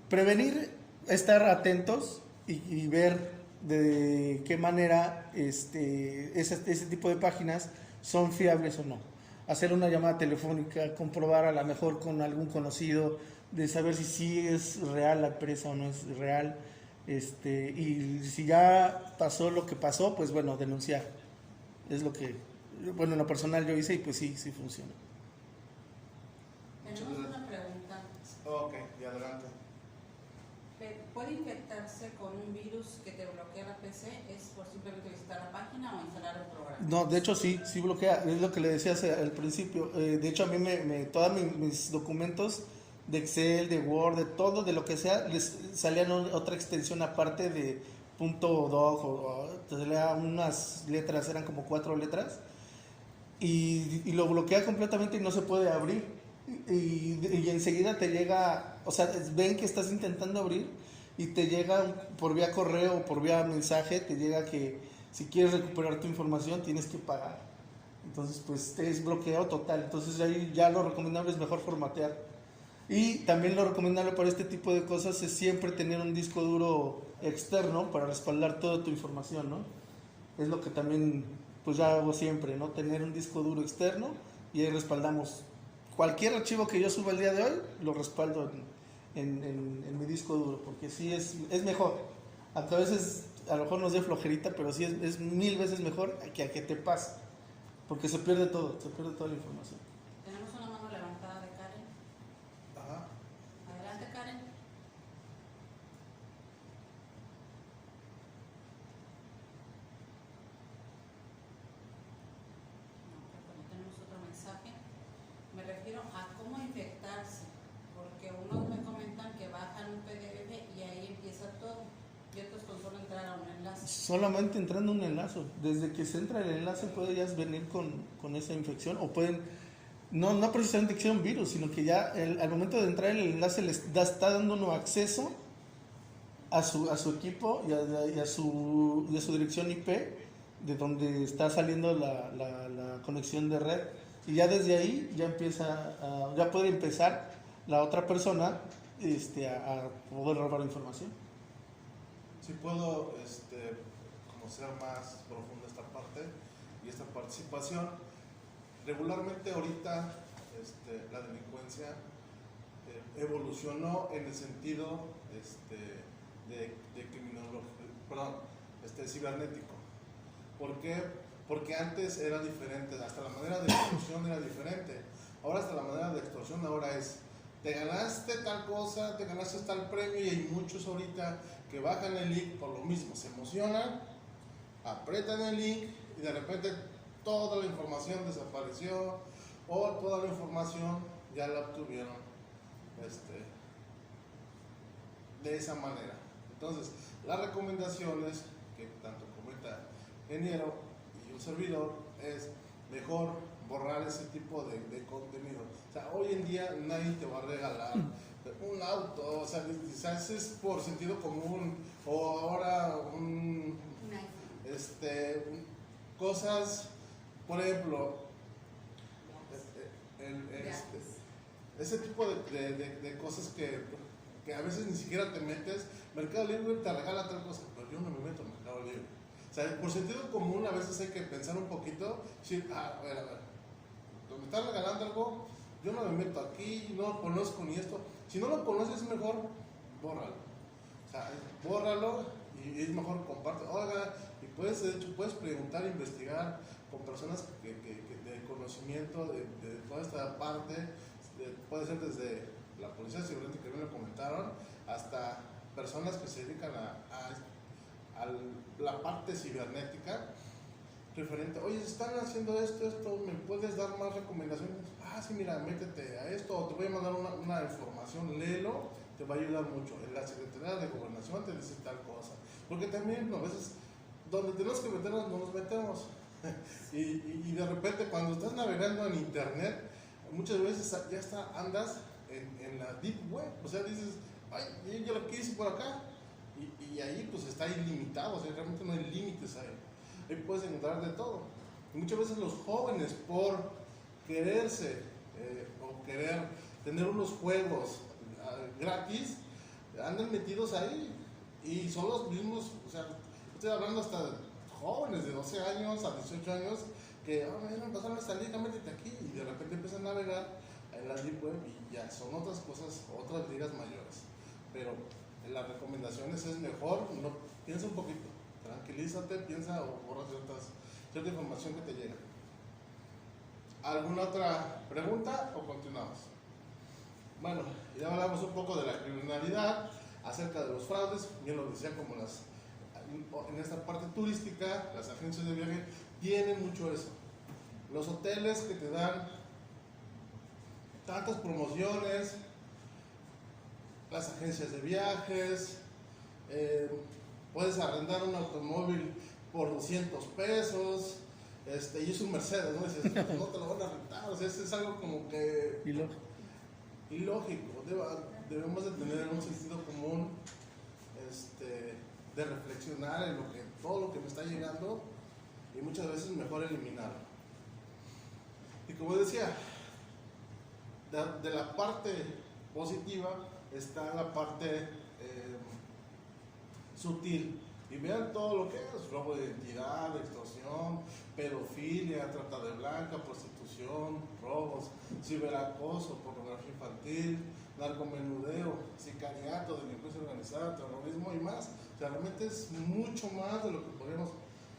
prevenir, estar atentos y ver de qué manera ese tipo de páginas son fiables o no. Hacer una llamada telefónica, comprobar a lo mejor con algún conocido, de saber si sí es real la empresa o no es real. Y si ya pasó lo que pasó, pues bueno, denunciar. Es lo que, bueno, en lo personal yo hice y pues sí funciona. Tenemos una pregunta. Ok, y adelante. ¿Puede infectarse con un virus que te bloquea la PC? ¿Es por simplemente visitar la página o instalar el programa? No, de hecho sí bloquea, es lo que le decía al principio. De hecho a mí todos mis documentos de Excel, de Word, de todo, de lo que sea, les salían otra extensión aparte de .doc o salía unas letras, eran como 4 letras, y lo bloquea completamente y no se puede abrir. Y enseguida te llega, o sea, ven que estás intentando abrir y te llega por vía correo o por vía mensaje, te llega que si quieres recuperar tu información tienes que pagar. Entonces pues te es bloqueo total. Entonces ahí ya lo recomendable es mejor formatear. Y también lo recomendable para este tipo de cosas es siempre tener un disco duro externo para respaldar toda tu información, ¿no? Es lo que también pues ya hago siempre, ¿no? Tener un disco duro externo y ahí respaldamos. Cualquier archivo que yo suba el día de hoy, lo respaldo en mi disco duro, porque sí es mejor. A veces a lo mejor nos dé flojerita, pero sí es 1000 veces mejor que a que te pase, porque se pierde todo, se pierde toda la información. Tenemos una mano levantada de Karen. Ajá. Adelante, Karen. No, tenemos otro mensaje. Me refiero a cómo infectarse, porque unos me comentan que bajan un PDF y ahí empieza todo, y otros con solo entrar a un enlace. Solamente entrando a un enlace, desde que se entra el enlace puede ya venir con esa infección, o pueden, no precisamente que sea un virus, sino que ya al momento de entrar el enlace está dando uno acceso a su equipo y a su dirección IP de donde está saliendo la conexión de red, y ya desde ahí ya puede empezar la otra persona a poder robar información. Si puedo conocer más profunda esta parte y esta participación. Regularmente ahorita la delincuencia evolucionó en el sentido de cibernético. ¿Por qué? Porque antes era diferente, hasta la manera de extorsión era diferente. Ahora hasta la manera de extorsión ahora es, te ganaste tal cosa, te ganaste tal premio, y hay muchos ahorita que bajan el link por lo mismo, se emocionan, apretan el link y de repente toda la información desapareció o toda la información ya la obtuvieron de esa manera. Entonces, las recomendaciones que tanto comenta ingeniero y un servidor es mejor borrar ese tipo de contenido. O sea, hoy en día nadie te va a regalar un auto, o sea, quizás es por sentido común, o ahora cosas, por ejemplo, ese tipo de cosas que a veces ni siquiera te metes. Mercado Libre te regala tal cosa, pero yo no me meto en Mercado Libre. O sea, por sentido común a veces hay que pensar un poquito, decir, a ver, me están regalando algo, yo no me meto aquí, no lo conozco ni esto. Si no lo conoces, mejor bórralo. O sea, bórralo y es mejor comparte. Oiga, y puedes, de hecho, puedes preguntar, investigar con personas que de conocimiento de toda esta parte. Puede ser desde la policía cibernética, que bien lo comentaron, hasta personas que se dedican a la parte cibernética referente, oye, están haciendo esto, ¿me puedes dar más recomendaciones? Ah, sí, mira, métete a esto, o te voy a mandar una información, léelo, te va a ayudar mucho. En la Secretaría de Gobernación te dice tal cosa, porque también a veces donde tenemos que meternos no nos metemos. y de repente cuando estás navegando en internet, muchas veces ya andas en la deep web, o sea, dices, ay, yo lo que hice por acá, y ahí pues está ilimitado, o sea, realmente no hay límites ahí puedes encontrar de todo. Y muchas veces los jóvenes, por quererse o querer tener unos juegos gratis, andan metidos ahí, y son los mismos, o sea, estoy hablando hasta de jóvenes de 12 años a 18 años que me pasaron esta liga, métete aquí, y de repente empiezan a navegar en la deep web y ya son otras cosas, otras ligas mayores. Pero en las recomendaciones es mejor, piensa un poquito, tranquilízate, piensa o borra cierta información que te llega. ¿Alguna otra pregunta o continuamos? Bueno, ya hablamos un poco de la criminalidad, acerca de los fraudes, bien lo decía, como en esta parte turística, las agencias de viaje tienen mucho eso. Los hoteles que te dan tantas promociones, las agencias de viajes, puedes arrendar un automóvil por 200 pesos, y es un Mercedes, ¿no? Dices, no te lo van a rentar, o sea, es algo como que ilógico. Debemos de tener un sentido común de reflexionar en todo lo que me está llegando y muchas veces mejor eliminarlo. Y como decía, de la parte positiva está la parte sutil. Y vean todo lo que es: robo de identidad, extorsión, pedofilia, trata de blanca, prostitución, robos, ciberacoso, pornografía infantil, narcomenudeo, sicariato, delincuencia organizada, terrorismo y más. O sea, realmente es mucho más de lo que podríamos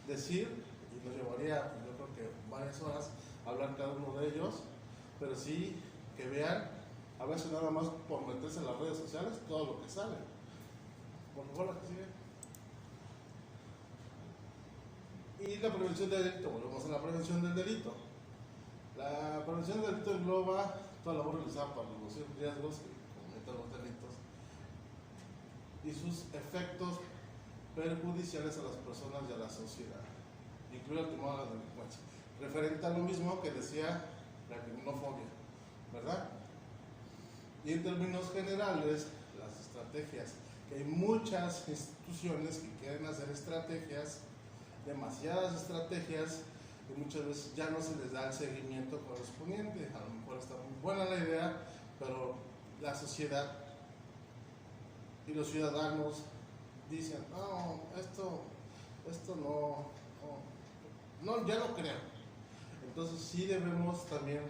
decir, y nos llevaría, yo creo que varias horas hablar cada uno de ellos, pero sí que vean, a veces nada más por meterse en las redes sociales, todo lo que sale. Por favor, la que sigue. Y la prevención del delito, volvemos a la prevención del delito. La prevención del delito engloba toda la labor realizada para reducir riesgos que cometen los delitos y sus efectos perjudiciales a las personas y a la sociedad, incluye el tema de la delincuencia. Referente a lo mismo que decía la criminofobia, ¿verdad? Y en términos generales, las estrategias, que hay muchas instituciones que quieren hacer estrategias, demasiadas estrategias, y muchas veces ya no se les da el seguimiento correspondiente. A lo mejor está muy buena la idea, pero la sociedad y los ciudadanos dicen: no, esto no, ya no creo. Entonces sí debemos también,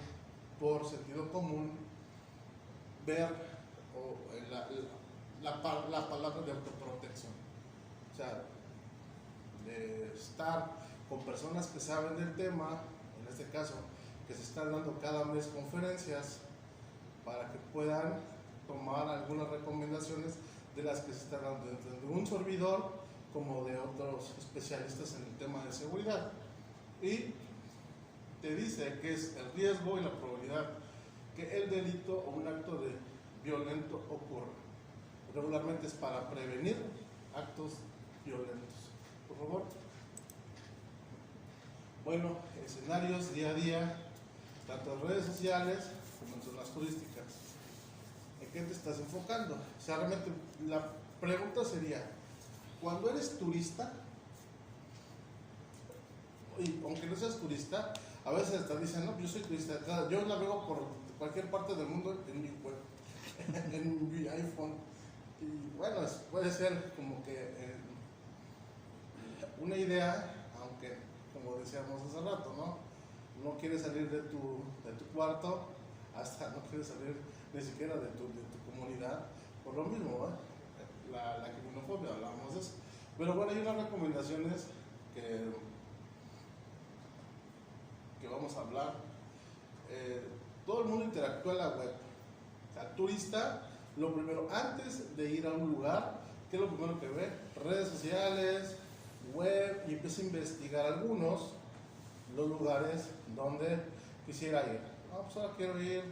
por sentido común, ver la palabra de autoprotección. O sea, de estar con personas que saben del tema, en este caso, que se están dando cada mes conferencias para que puedan tomar algunas recomendaciones de las que se están dando de un servidor como de otros especialistas en el tema de seguridad. Y te dice que es el riesgo y la probabilidad que el delito o un acto violento ocurra. Regularmente es para prevenir actos violentos. Por favor. Bueno, escenarios día a día, tanto en redes sociales como en zonas turísticas. ¿En qué te estás enfocando? O sea, realmente la pregunta sería: cuando eres turista, y aunque no seas turista, a veces hasta dicen: no, yo soy turista, yo navego por cualquier parte del mundo en mi web, en mi iPhone. Y bueno, puede ser como que una idea, aunque como decíamos hace rato, no quieres salir de tu cuarto, hasta no quieres salir ni siquiera de tu comunidad, por lo mismo, la criminofobia, hablábamos de eso. Pero bueno, hay unas recomendaciones que vamos a hablar. Todo el mundo interactúa en la web. O sea, el turista, lo primero, antes de ir a un lugar, ¿qué es lo primero que ve? Redes sociales, web, y empieza a investigar los lugares donde quisiera ir. No, pues ahora quiero ir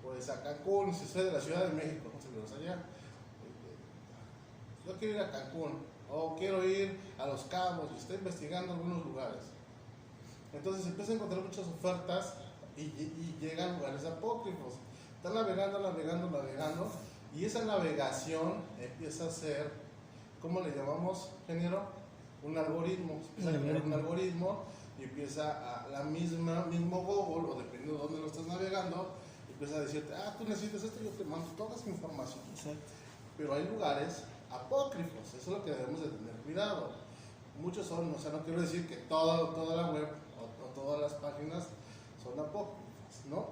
pues a Cancún, si soy de la Ciudad de México, no sé si los allá. Yo quiero ir a Cancún, o quiero ir a Los Cabos, y está investigando algunos lugares. Entonces empieza a encontrar muchas ofertas y llega a lugares apócrifos. Está navegando, y esa navegación empieza a ser, ¿cómo le llamamos, ingeniero? Un algoritmo. Empieza a crear un algoritmo y empieza mismo Google, o dependiendo de dónde lo estás navegando, empieza a decirte: tú necesitas esto, yo te mando toda esa información. Exacto. Pero hay lugares apócrifos, eso es lo que debemos de tener cuidado. Muchos son, o sea, no quiero decir que toda la web o todas las páginas son apócrifas, no.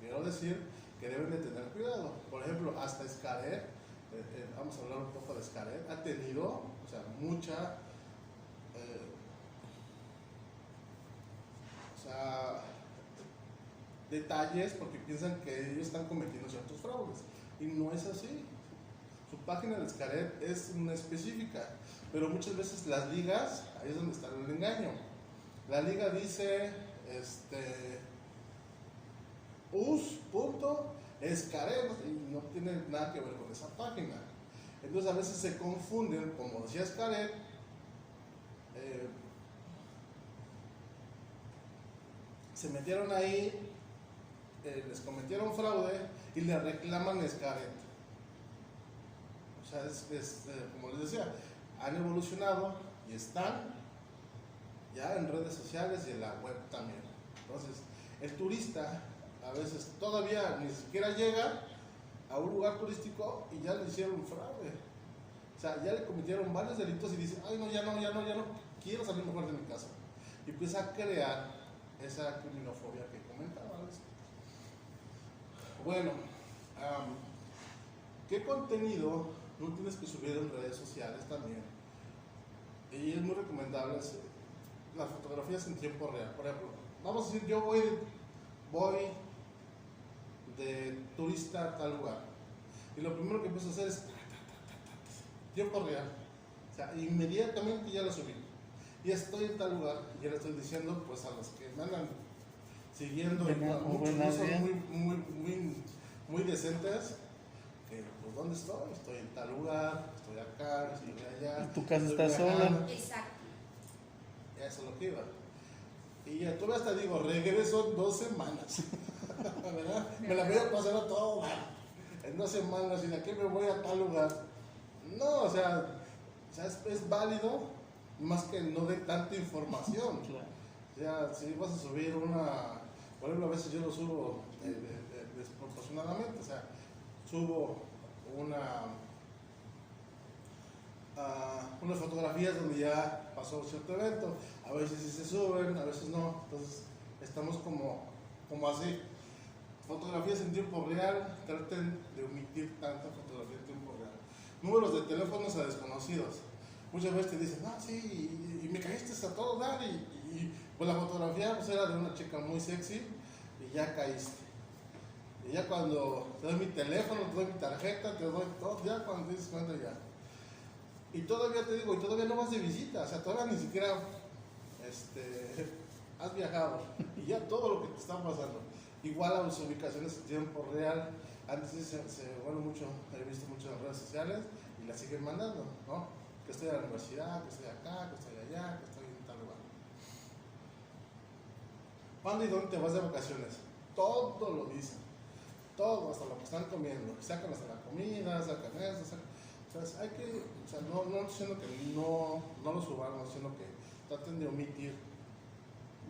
Quiero decir que deben de tener cuidado. Por ejemplo, hasta Xcaret, vamos a hablar un poco de Xcaret, ha tenido, o sea, mucha, detalles, porque piensan que ellos están cometiendo ciertos fraudes, y no es así. Su página de Xcaret es una específica, pero muchas veces las ligas, ahí es donde está el engaño. La liga dice us.Xcaret, y no tiene nada que ver con esa página. Entonces a veces se confunden, como decía Xcaret, se metieron ahí, les cometieron fraude y le reclaman Xcaret. O sea, como les decía, han evolucionado y están ya en redes sociales y en la web también. Entonces, el turista a veces todavía ni siquiera llega a un lugar turístico y ya le hicieron fraude. O sea, ya le cometieron varios delitos y dice, ay no, ya no, quiero salir mejor de mi casa. Y empieza a crear esa criminofobia que comentabas. Bueno, ¿qué contenido no tienes que subir en redes sociales también? Y es muy recomendable las fotografías en tiempo real. Por ejemplo, vamos a decir, yo voy de turista a tal lugar. Y lo primero que empiezo a hacer es tiempo real. O sea, inmediatamente ya lo subí. Y estoy en tal lugar y ya le estoy diciendo pues a los que me andan siguiendo, muchos no son muy decentes, que pues ¿dónde estoy? Estoy en tal lugar, estoy acá, estoy allá. Y tu casa estoy está viajando. sola. Exacto. Eso es lo que iba. Y ya todavía hasta digo, regreso en 2 semanas. ¿Verdad? Me la voy a pasar a todo lugar. En 2 semanas, y de aquí me voy a tal lugar. No, o sea es válido, más que no dé tanta información. Claro. O sea, si vas a subir por ejemplo, a veces yo lo subo desproporcionadamente. O sea, subo unas fotografías donde ya pasó cierto evento, a veces sí se suben, a veces no, entonces estamos como así. Fotografías en tiempo real, traten de omitir tanta fotografía en tiempo real. Números de teléfonos a desconocidos. Muchas veces te dicen, ah, sí, y me caíste a todo dar, y pues la fotografía pues era de una chica muy sexy, y ya caíste. Y ya cuando te doy mi teléfono, te doy mi tarjeta, te doy todo, ya cuando te dices cuenta ya. Y todavía te digo, y todavía no vas de visita, o sea, todavía ni siquiera has viajado, y ya todo lo que te está pasando. Igual a las ubicaciones en tiempo real, antes bueno, he visto mucho en redes sociales y las siguen mandando, ¿no? Que estoy en la universidad, que estoy acá, que estoy allá, que estoy en tal lugar. ¿Cuándo y dónde te vas de vacaciones? Todo lo dicen, todo, hasta lo que están comiendo, sacan hasta la comida, sacan eso, o sea, hay que, o sea, no estoy diciendo que no lo suban, no sino que traten de omitir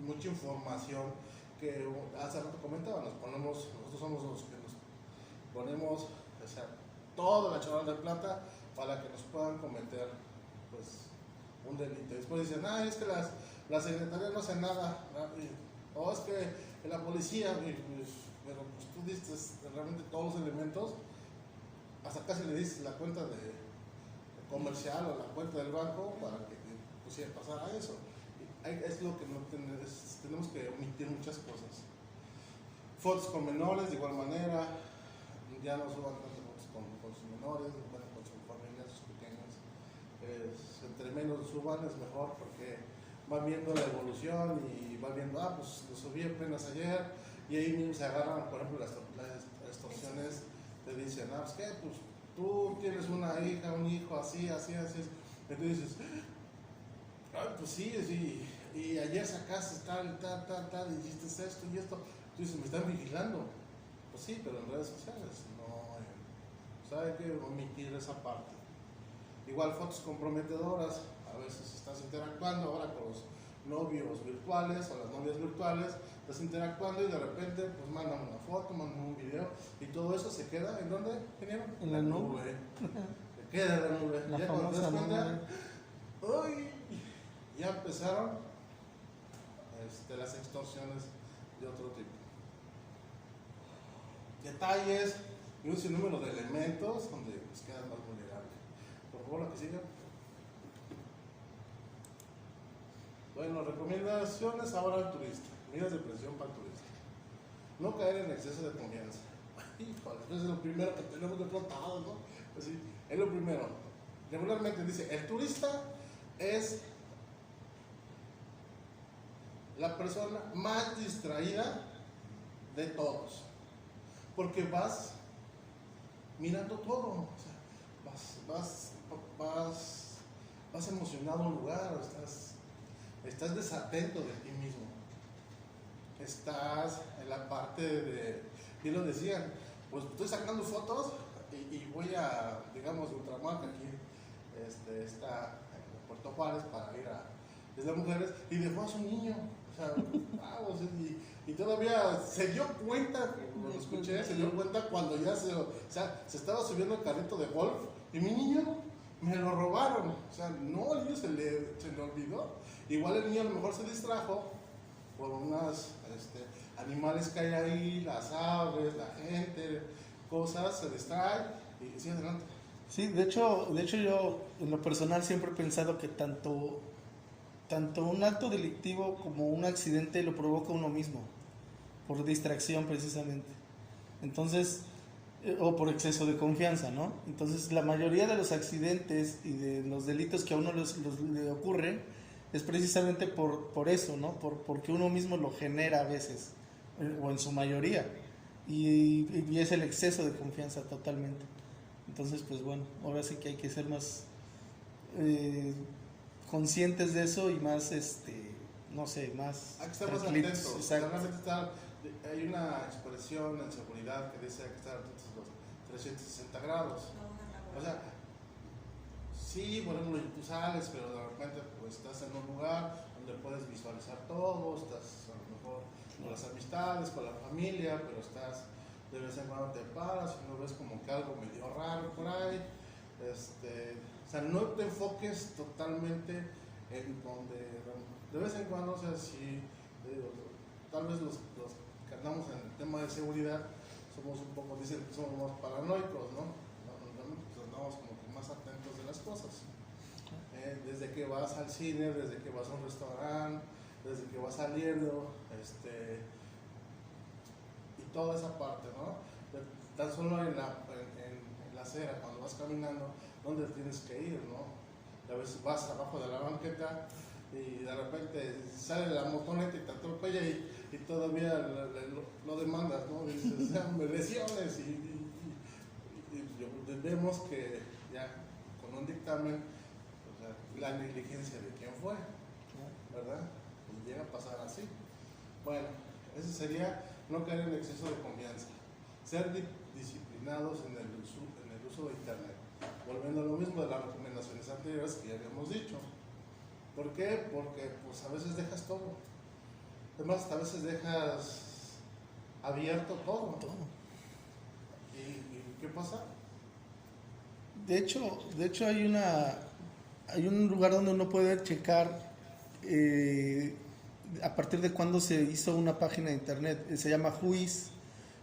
mucha información que hace rato comentaba, nosotros somos los que nos ponemos, o sea, toda la charola de plata para que nos puedan cometer pues un delito. Después dicen, es que la secretaría no hace nada, o es que la policía, pero pues tú diste realmente todos los elementos, hasta casi le dices la cuenta de comercial o la cuenta del banco para que te pusiera pasar a eso. Es lo que no tenemos que omitir muchas cosas. Fotos con menores, de igual manera, ya no suban tanto fotos con sus menores, bueno, con sus familias, sus pequeños. Entre menos suban es mejor porque van viendo la evolución y van viendo, pues lo subí apenas ayer, y ahí mismo se agarran, por ejemplo, las extorsiones, te dicen, pues qué, pues tú tienes una hija, un hijo, así, y tú dices, pues sí, y ayer sacaste tal, y hiciste esto y esto. Tú dices, me están vigilando. Pues sí, pero en redes sociales no. O sea, hay que omitir esa parte. Igual fotos comprometedoras, a veces estás interactuando ahora con los novios virtuales o las novias virtuales, estás interactuando y de repente pues mandan una foto, mandan un video y todo eso se queda, ¿en dónde, ingeniero? En la nube. Se queda en la nube. La ya cuando te das famosa cuenta, nube. ¡uy! Ya empezaron las extorsiones de otro tipo. Detalles y un sinnúmero de elementos donde pues, quedan más vulnerables. Por favor, la que siga. Bueno, recomendaciones ahora al turista. Medidas de prevención para el turista. No caer en exceso de confianza. Híjole, eso es lo primero que tenemos de plantado, ¿no? Así, es lo primero. Regularmente dice, el turista es la persona más distraída de todos, porque vas mirando todo, o sea, vas emocionado a un lugar, estás desatento de ti mismo, estás en la parte de, y lo decían, pues estoy sacando fotos y voy a, digamos, Ultramarca aquí, está en Puerto Juárez para ir a Isla Mujeres y dejó a su niño. O sea, vamos, y todavía se dio cuenta, lo escuché, se dio cuenta cuando ya se estaba subiendo el carrito de golf y mi niño me lo robaron. O sea, no, al niño se le olvidó. Igual el niño a lo mejor se distrajo por unos animales que hay ahí, las aves, la gente, cosas, se distrae y sigue adelante. Sí, de hecho yo en lo personal siempre he pensado que tanto un acto delictivo como un accidente lo provoca uno mismo, por distracción precisamente. Entonces, o por exceso de confianza, ¿no? Entonces, la mayoría de los accidentes y de los delitos que a uno le ocurre es precisamente por eso, ¿no? Porque uno mismo lo genera a veces, o en su mayoría, y es el exceso de confianza totalmente. Entonces, pues bueno, ahora sí que hay que ser más conscientes de eso y más, no sé, más Hay que estar más tranquilos. atentos. Exacto. Realmente hay una expresión en seguridad que dice que hay que estar atentos a los 360 grados. O sea, sí, por ejemplo, tú sales, pero de repente pues, estás en un lugar donde puedes visualizar todo, estás a lo mejor con las amistades, con la familia, pero estás de vez en cuando te paras y no ves como que algo medio raro por ahí. O sea, no te enfoques totalmente en donde de vez en cuando, o sea, si tal vez los que andamos en el tema de seguridad somos un poco, dicen que somos paranoicos, ¿no? Pues andamos como que más atentos de las cosas. Desde que vas al cine, desde que vas a un restaurante, desde que vas saliendo, y toda esa parte, ¿no? Tan solo en la acera, cuando vas caminando, ¿dónde tienes que ir, no? A veces vas abajo de la banqueta y de repente sale la motoneta y te atropella y todavía lo demandas, ¿no? Dices, o sea, me lesiones y vemos que ya con un dictamen, o sea, la negligencia de quién fue, ¿verdad? Y llega a pasar así. Bueno, eso sería no caer en exceso de confianza, ser disciplinados en el uso de Internet. Volviendo a lo mismo de las recomendaciones anteriores que ya habíamos dicho. ¿Por qué? Porque pues a veces dejas todo. Además, a veces dejas abierto todo. ¿Y qué pasa? De hecho hay un lugar donde uno puede checar a partir de cuándo se hizo una página de internet. Se llama Whois,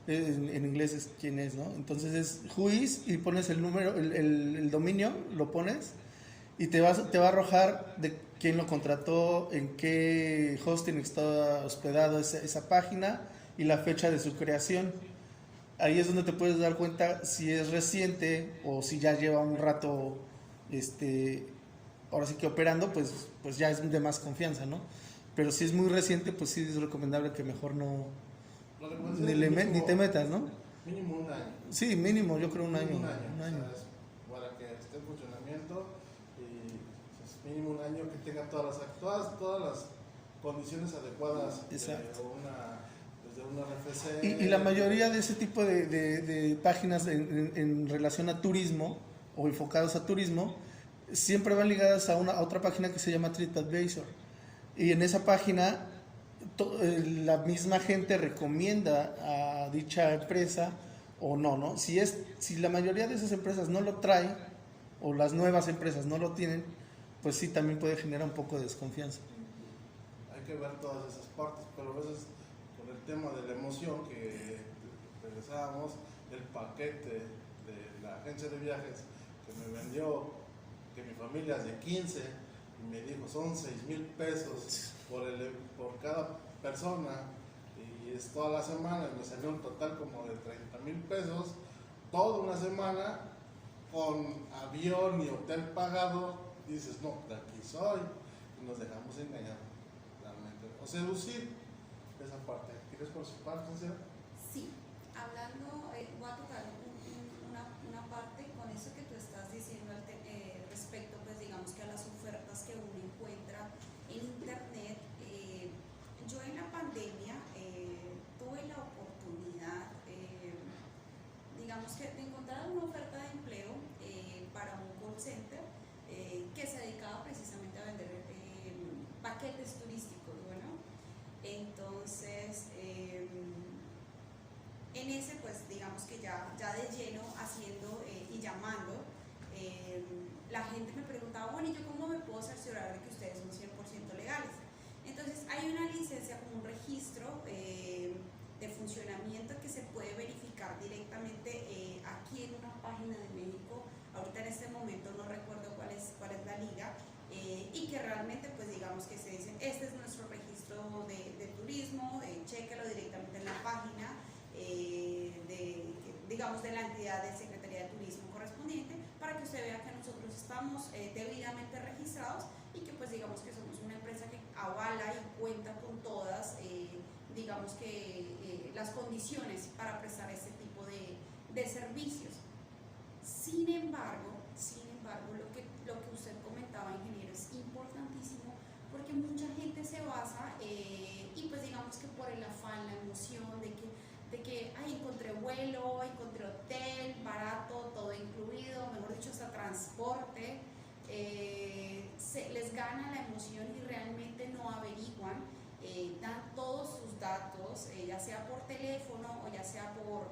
en inglés es quién es, ¿no? Entonces es Whois y pones el número, el dominio, lo pones y te va a arrojar de quién lo contrató, en qué hosting está hospedado esa página y la fecha de su creación. Ahí es donde te puedes dar cuenta si es reciente o si ya lleva un rato, ahora sí que operando, pues ya es de más confianza, ¿no? Pero si es muy reciente, pues sí es recomendable que mejor ni te metas, ¿no? Mínimo un año. Sí, mínimo, yo creo un año. Un año. O sea, para que esté en funcionamiento y pues, mínimo un año que tenga todas las condiciones adecuadas desde una RFC. Y la mayoría de ese tipo de páginas en relación a turismo o enfocados a turismo siempre van ligadas a otra página que se llama TripAdvisor. Y en esa página la misma gente recomienda a dicha empresa o no. Si la mayoría de esas empresas no lo trae o las nuevas empresas no lo tienen, pues sí también puede generar un poco de desconfianza. Hay que ver todas esas partes, pero a veces por el tema de la emoción que regresábamos, el paquete de la agencia de viajes que me vendió, que mi familia es de 15 y me dijo son 6,000 pesos por cada persona y es toda la semana y me salió un total como de 30,000 pesos toda una semana con avión y hotel pagado. Dices, no, de aquí soy, y nos dejamos engañar realmente o seducir esa parte. ¿Quieres participar, Cecilia? Sí, hablando, voy a tocar una parte con eso que tú estás diciendo respecto, pues digamos que a las ofertas que uno encuentra en internet. Yo en la pandemia tuve la oportunidad, digamos que de encontrar una oferta de empleo para un call center asegurar de que ustedes son 100% legales. Entonces hay una licencia como un registro de funcionamiento que se puede verificar directamente aquí en una página de México. Ahorita en este momento no recuerdo cuál es la liga, y que realmente pues digamos que se dice, este es nuestro registro de turismo, chéquelo directamente en la página digamos de la entidad de Secretaría de Turismo correspondiente, para que usted vea que nosotros estamos debidamente registrados y que pues digamos que somos una empresa que avala y cuenta con todas digamos que las condiciones para prestar este tipo de servicios. Sin embargo, lo que usted comentaba, ingeniero, es importantísimo, porque mucha gente se basa y pues digamos que por el afán, la emoción de que ay, encontré vuelo, encontré hotel, barato, todo incluido, mejor dicho, hasta transporte, les gana la emoción y realmente no averiguan, dan todos sus datos, ya sea por teléfono o ya sea por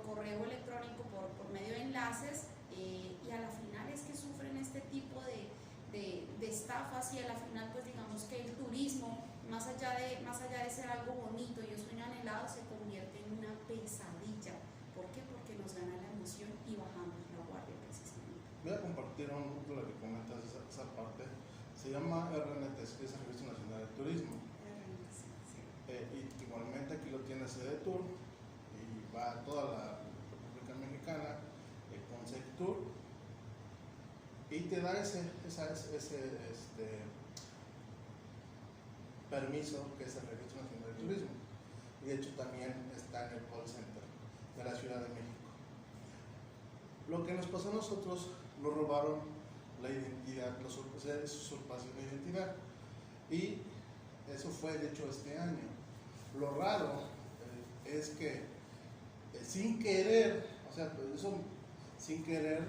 correo electrónico, por medio de enlaces, y a la final es que sufren este tipo de estafas, y a la final pues digamos que el turismo, más allá de ser algo bonito y un sueño anhelado, se convierte en una pesadilla. ¿Por qué? Porque nos gana la emoción y bajamos la guardia precisamente. Voy a compartir un poco lo que comentas, esa parte. Se llama RNT, que es el Registro Nacional de Turismo. Y igualmente aquí lo tiene Sedetur y va a toda la República Mexicana con Sectur, y te da ese permiso, que es el Registro Nacional de Turismo, y de hecho también está en el call center de la Ciudad de México. Lo que nos pasó a nosotros, nos robaron la identidad, es usurpación de identidad, y eso fue de hecho este año. Lo raro es que sin querer, o sea, eso sin querer,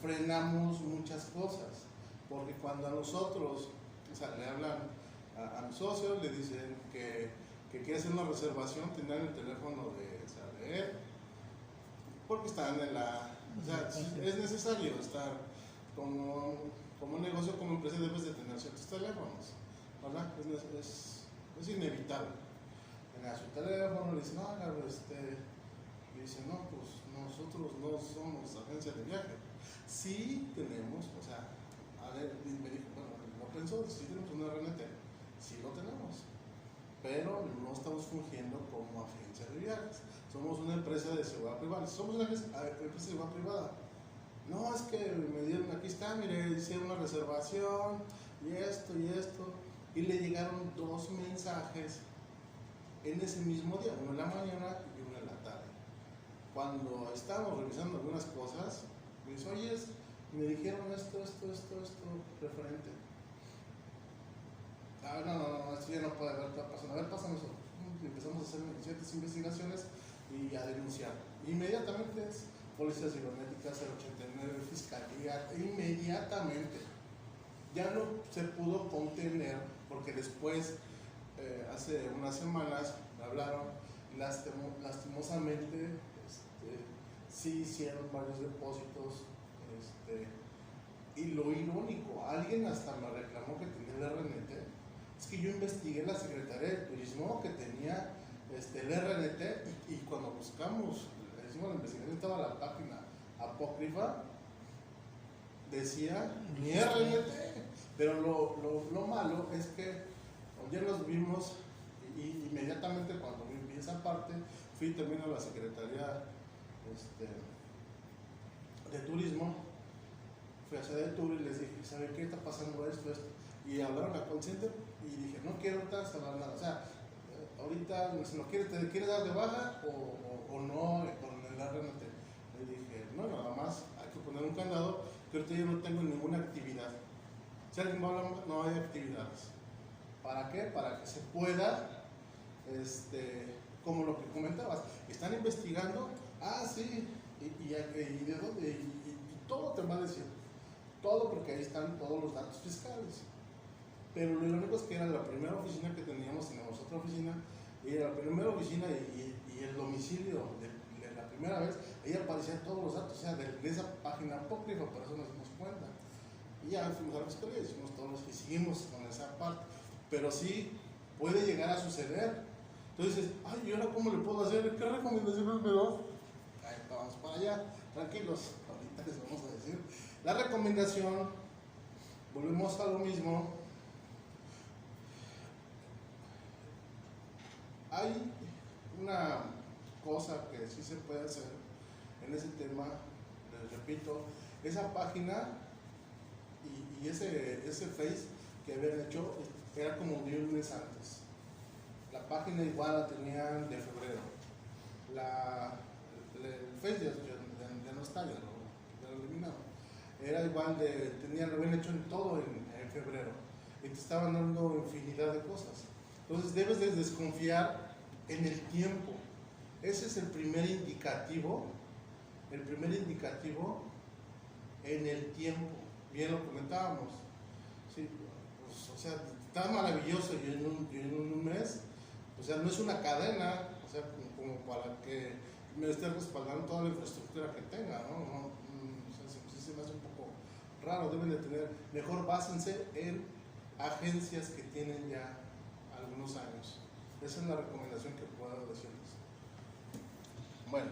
frenamos muchas cosas, porque cuando a nosotros, o sea, le hablan a los socios, le dicen que quiere hacer una reservación, tendrán el teléfono de él, porque están en la, o sea, es necesario estar como negocio, como empresa, debes de tener ciertos teléfonos, ¿verdad? Es inevitable. Tener su teléfono, le dicen, no, dice, no, pues nosotros no somos agencia de viaje. Sí tenemos, o sea, a ver, me dijo, bueno, lo pensó, sí tenemos una RNT, sí lo tenemos, pero no estamos fungiendo como agencia de viajes. Somos una empresa de seguridad privada. Somos una empresa de seguridad privada. No, es que me dieron, aquí está, mire, hicieron una reservación, y esto, y le llegaron 2 mensajes en ese mismo día, uno en la mañana y uno en la tarde. Cuando estábamos revisando algunas cosas, me dice, oye, me dijeron esto referente. Ah, no, esto ya no puede haber pasado. A ver, pásame eso. Y empezamos a hacer ciertas investigaciones y a denunciar. Inmediatamente es Policía Cibernética, 089, Fiscalía, inmediatamente. Ya no se pudo contener, porque después, hace unas semanas, me hablaron, lastimosamente, sí hicieron varios depósitos, y lo irónico, alguien hasta me reclamó que tenía el RNT. Es que yo investigué la Secretaría de Turismo que tenía el RNT, y cuando buscamos, hicimos la investigación, estaba la página apócrifa, decía mi RNT. Pero lo malo es que ya los vimos, y inmediatamente cuando vi esa parte, fui también a la Secretaría de Turismo, fui a Sedetur y les dije, ¿saben qué está pasando esto? Y hablaron a call center y dije, no quiero ahorita saber nada. O sea, ahorita, si no quieres, ¿te quieres dar de baja o no con el RNT? Le dije, no, nada más hay que poner un candado, que ahorita yo no tengo ninguna actividad. Si alguien va a hablar, no hay actividades. ¿Para qué? Para que se pueda, como lo que comentabas, están investigando, sí, y de dónde, y todo te va a decir, todo, porque ahí están todos los datos fiscales. Pero lo único es que era la primera oficina que teníamos otra oficina, y era la primera oficina y el domicilio de la primera vez, ahí aparecían todos los datos, o sea, de esa página apócrifa, por eso nos dimos cuenta. Y ya fuimos a la fiscalía, hicimos todos los que hicimos con esa parte. Pero sí puede llegar a suceder. Entonces dices, ay, ¿y ahora cómo le puedo hacer? ¿Qué recomendaciones me das? Ahí vamos para allá, tranquilos, ahorita les vamos a decir. La recomendación, volvemos a lo mismo. Hay una cosa que sí se puede hacer en ese tema, les repito, esa página y ese Face que habían hecho era como de un mes antes. La página igual la tenían de febrero. El Face ya no está, ya lo eliminaron. Era igual lo habían hecho en todo en febrero. Y te estaban dando infinidad de cosas. Entonces debes de desconfiar en el tiempo. Ese es el primer indicativo. El primer indicativo en el tiempo. Bien lo comentábamos. Sí, pues, o sea, está maravilloso y en un mes, o sea, no es una cadena, o sea, como para que me esté respaldando toda la infraestructura que tenga, ¿no? O sea, sí se me hace un poco raro. Deben de tener, mejor básense en agencias que tienen ya algunos años. Esa es la recomendación que puedo decirles. Bueno,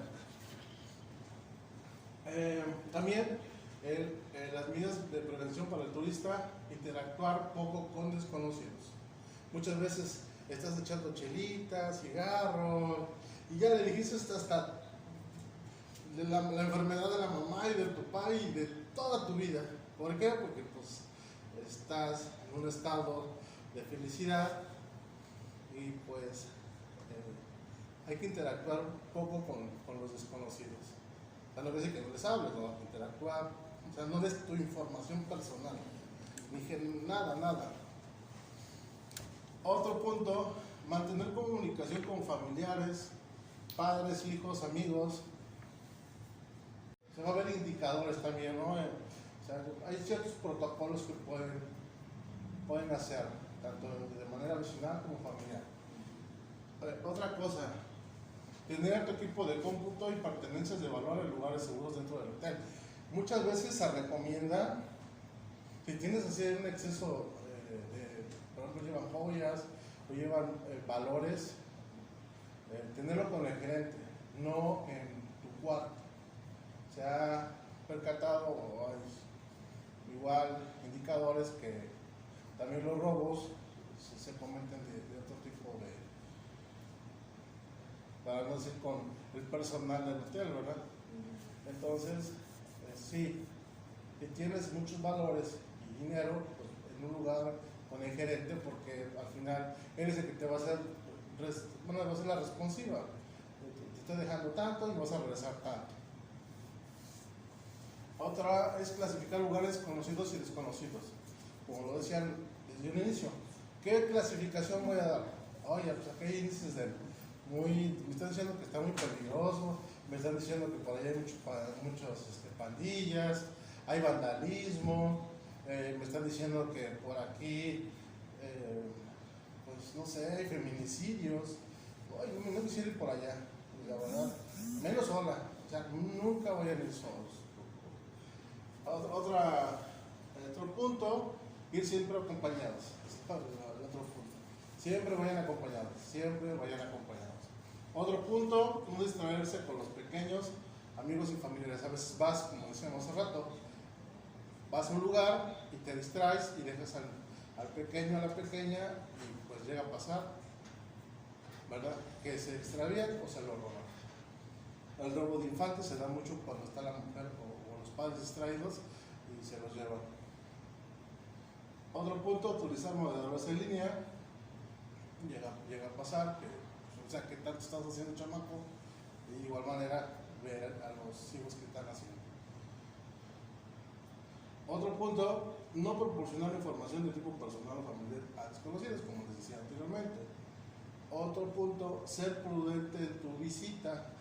también las medidas de prevención para el turista, interactuar poco con desconocidos. Muchas veces estás echando chelitas, cigarros, y ya le dijiste hasta la enfermedad de la mamá y del papá y de toda tu vida. ¿Por qué? Porque pues estás en un estado de felicidad y pues hay que interactuar un poco con los desconocidos. O sea, no quiere decir que no les hables, no, interactuar, o sea, no des tu información personal, ni nada. Otro punto, mantener comunicación con familiares, padres, hijos, amigos. Se va a ver indicadores también, ¿no? O sea, hay ciertos protocolos que pueden hacer, tanto de manera vecinal como familiar. Otra cosa, tener tu equipo de cómputo y pertenencias de valor en lugares seguros dentro del hotel. Muchas veces se recomienda, si tienes así un exceso por ejemplo, llevan joyas o llevan valores, tenerlo con el gerente, no en tu cuarto. Se ha percatado, o hay igual indicadores que también los robos se cometen de otro tipo de, para no decir con el personal del hotel, ¿verdad? Entonces, sí, si tienes muchos valores y dinero, pues en un lugar con el gerente, porque al final eres el que te va a hacer, va a ser la responsiva. Te estoy dejando tanto y vas a regresar tanto. Otra es clasificar lugares conocidos y desconocidos. Como lo decían desde un inicio, ¿qué clasificación voy a dar? Oye, pues aquí hay índices me están diciendo que está muy peligroso, me están diciendo que por ahí hay muchas pandillas, hay vandalismo, me están diciendo que por aquí, pues no sé, hay feminicidios. Oye, no quisiera ir por allá, la verdad, menos sola, o sea, nunca voy a ir solos. Otro punto, ir siempre acompañados. El otro punto. Siempre vayan acompañados. Otro punto, no distraerse con los pequeños, amigos y familiares. A veces vas, como decíamos hace rato, vas a un lugar y te distraes y dejas al pequeño, a la pequeña, y pues llega a pasar, ¿verdad? Que se extravían o se lo roban. El robo de infantes se da mucho cuando está la mujer o los padres distraídos y se los llevan. Otro punto, utilizar moderadores en línea. Llega a pasar que, o sea, que tanto estás haciendo, chamaco, y de igual manera ver a los hijos que están haciendo. Otro punto, no proporcionar información de tipo personal o familiar a desconocidos, como les decía anteriormente. Otro punto, ser prudente en tu visita.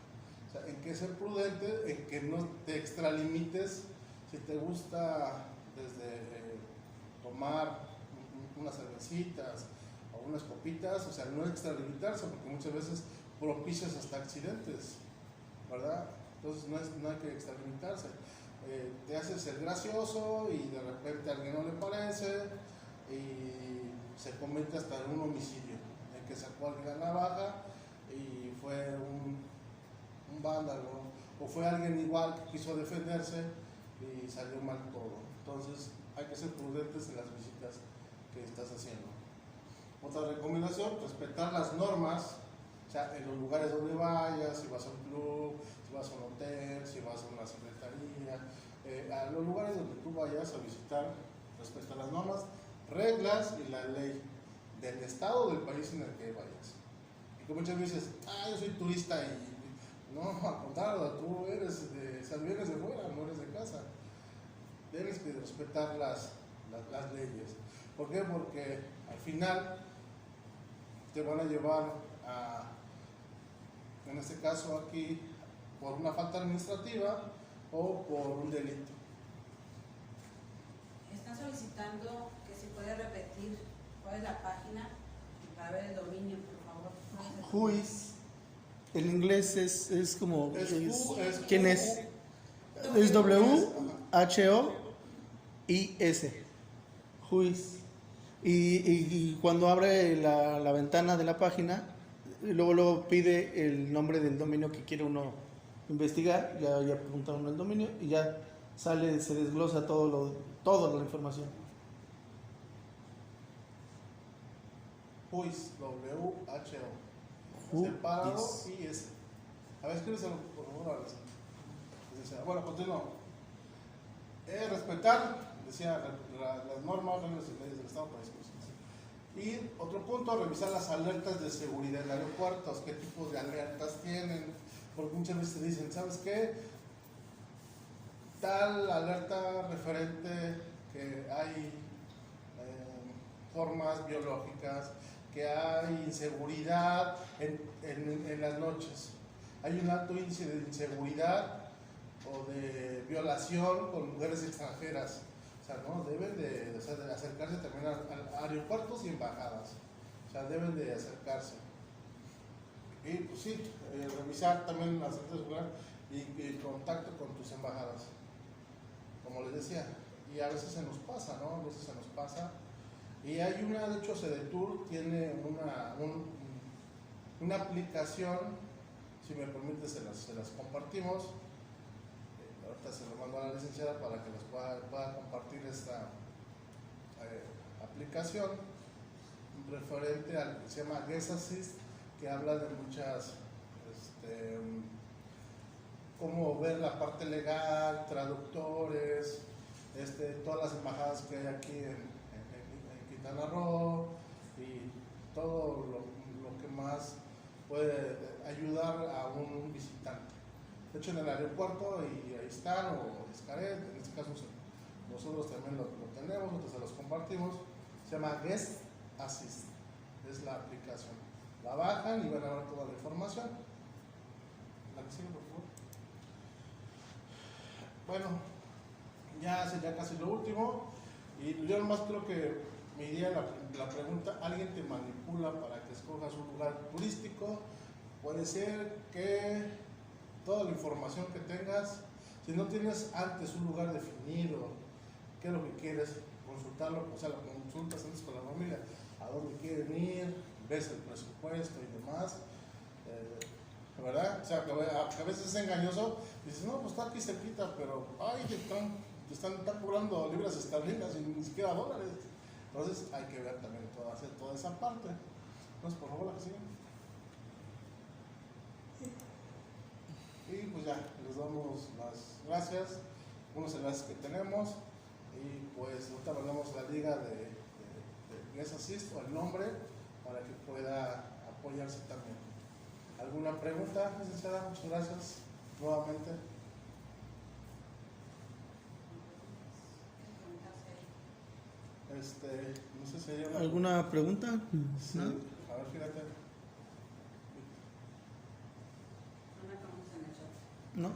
O sea, ¿en qué ser prudente? En que no te extralimites. Si te gusta desde tomar unas cervecitas o unas copitas, o sea, no extralimitarse, porque muchas veces propicias hasta accidentes, ¿verdad? Entonces no hay que extralimitarse. te haces el gracioso y de repente a alguien no le parece y se convierte hasta en un homicidio, en que sacó a alguien la navaja y fue un vándalo, o fue alguien igual que quiso defenderse y salió mal todo. Entonces hay que ser prudentes en las visitas que estás haciendo. Otra recomendación, respetar las normas, o sea, en los lugares donde vayas, si vas a un club, si vas a un hotel, si vas a una secretaría, a los lugares donde tú vayas a visitar, respeta las normas, reglas y la ley del estado o del país en el que vayas. Y que muchas veces, yo soy turista y no, al contrario, tú eres vienes de fuera, no eres de casa. Tienes que respetar las leyes. ¿Por qué? Porque al final te van a llevar en este caso aquí, por una falta administrativa o por un delito. Están solicitando que se puede repetir cuál es la página para ver el dominio, por favor. Whois. El inglés es como... ¿Quién es? Es Es W-H-O-I-S. Whois. Y cuando abre la ventana de la página, luego pide el nombre del dominio que quiere uno investigar, ya pregunta uno el dominio y ya sale, se desglosa toda la información. Whois, W-H-O. Who Separado is. y S. A ver, escríbeselo por favor. Bueno, continúo. Respetar, decía, las normas, reglas y leyes del Estado para discusiones. Y otro punto, revisar las alertas de seguridad en aeropuertos, qué tipos de alertas tienen, porque muchas veces te dicen, ¿sabes qué? Tal alerta referente que hay formas biológicas, que hay inseguridad en las noches. Hay un alto índice de inseguridad o de violación con mujeres extranjeras. O sea, ¿no? Deben de acercarse también a aeropuertos y embajadas. O sea, deben de acercarse. Y pues sí, revisar también las alertas de seguridad y contacto con tus embajadas. Como les decía, y a veces se nos pasa, ¿no? A veces se nos pasa. Y hay de hecho, Sedetur tiene una aplicación, si me permite se las compartimos. Ahorita se lo mando a la licenciada para que les pueda compartir esta aplicación referente al que se llama Guest Assist, que habla de muchas, cómo ver la parte legal, traductores, todas las embajadas que hay aquí en Quintana Roo y todo lo que más puede ayudar a un visitante. De hecho, en el aeropuerto, y ahí están, o Xcaret, en este caso nosotros también lo tenemos, nosotros se los compartimos, se llama Guest Assist, es la aplicación. La bajan y van a ver toda la información. La que sigue, por favor. Bueno, ya sería casi lo último, y yo nomás creo que me iría la pregunta, ¿alguien te manipula para que escojas un lugar turístico? Puede ser que toda la información que tengas, si no tienes antes un lugar definido, qué es lo que quieres, consultarlo, o sea, lo consultas antes con la familia, a dónde quieren ir, ves el presupuesto y demás, ¿verdad? O sea, que a veces es engañoso, dices, no, pues está aquí cerquita, pero, te están cobrando libras esterlinas y ni siquiera dólares. Entonces hay que ver también hacer toda esa parte. Entonces, por favor, la que sigue. Y pues ya, les damos las gracias, unos enlaces que tenemos, y pues ahorita mandamos la liga de Guest Assist o el nombre para que pueda apoyarse también. ¿Alguna pregunta, licenciada? Muchas gracias nuevamente. No sé si hay ¿Alguna pregunta? Sí. ¿No? A ver, fíjate. No me conoces en el chat. ¿No?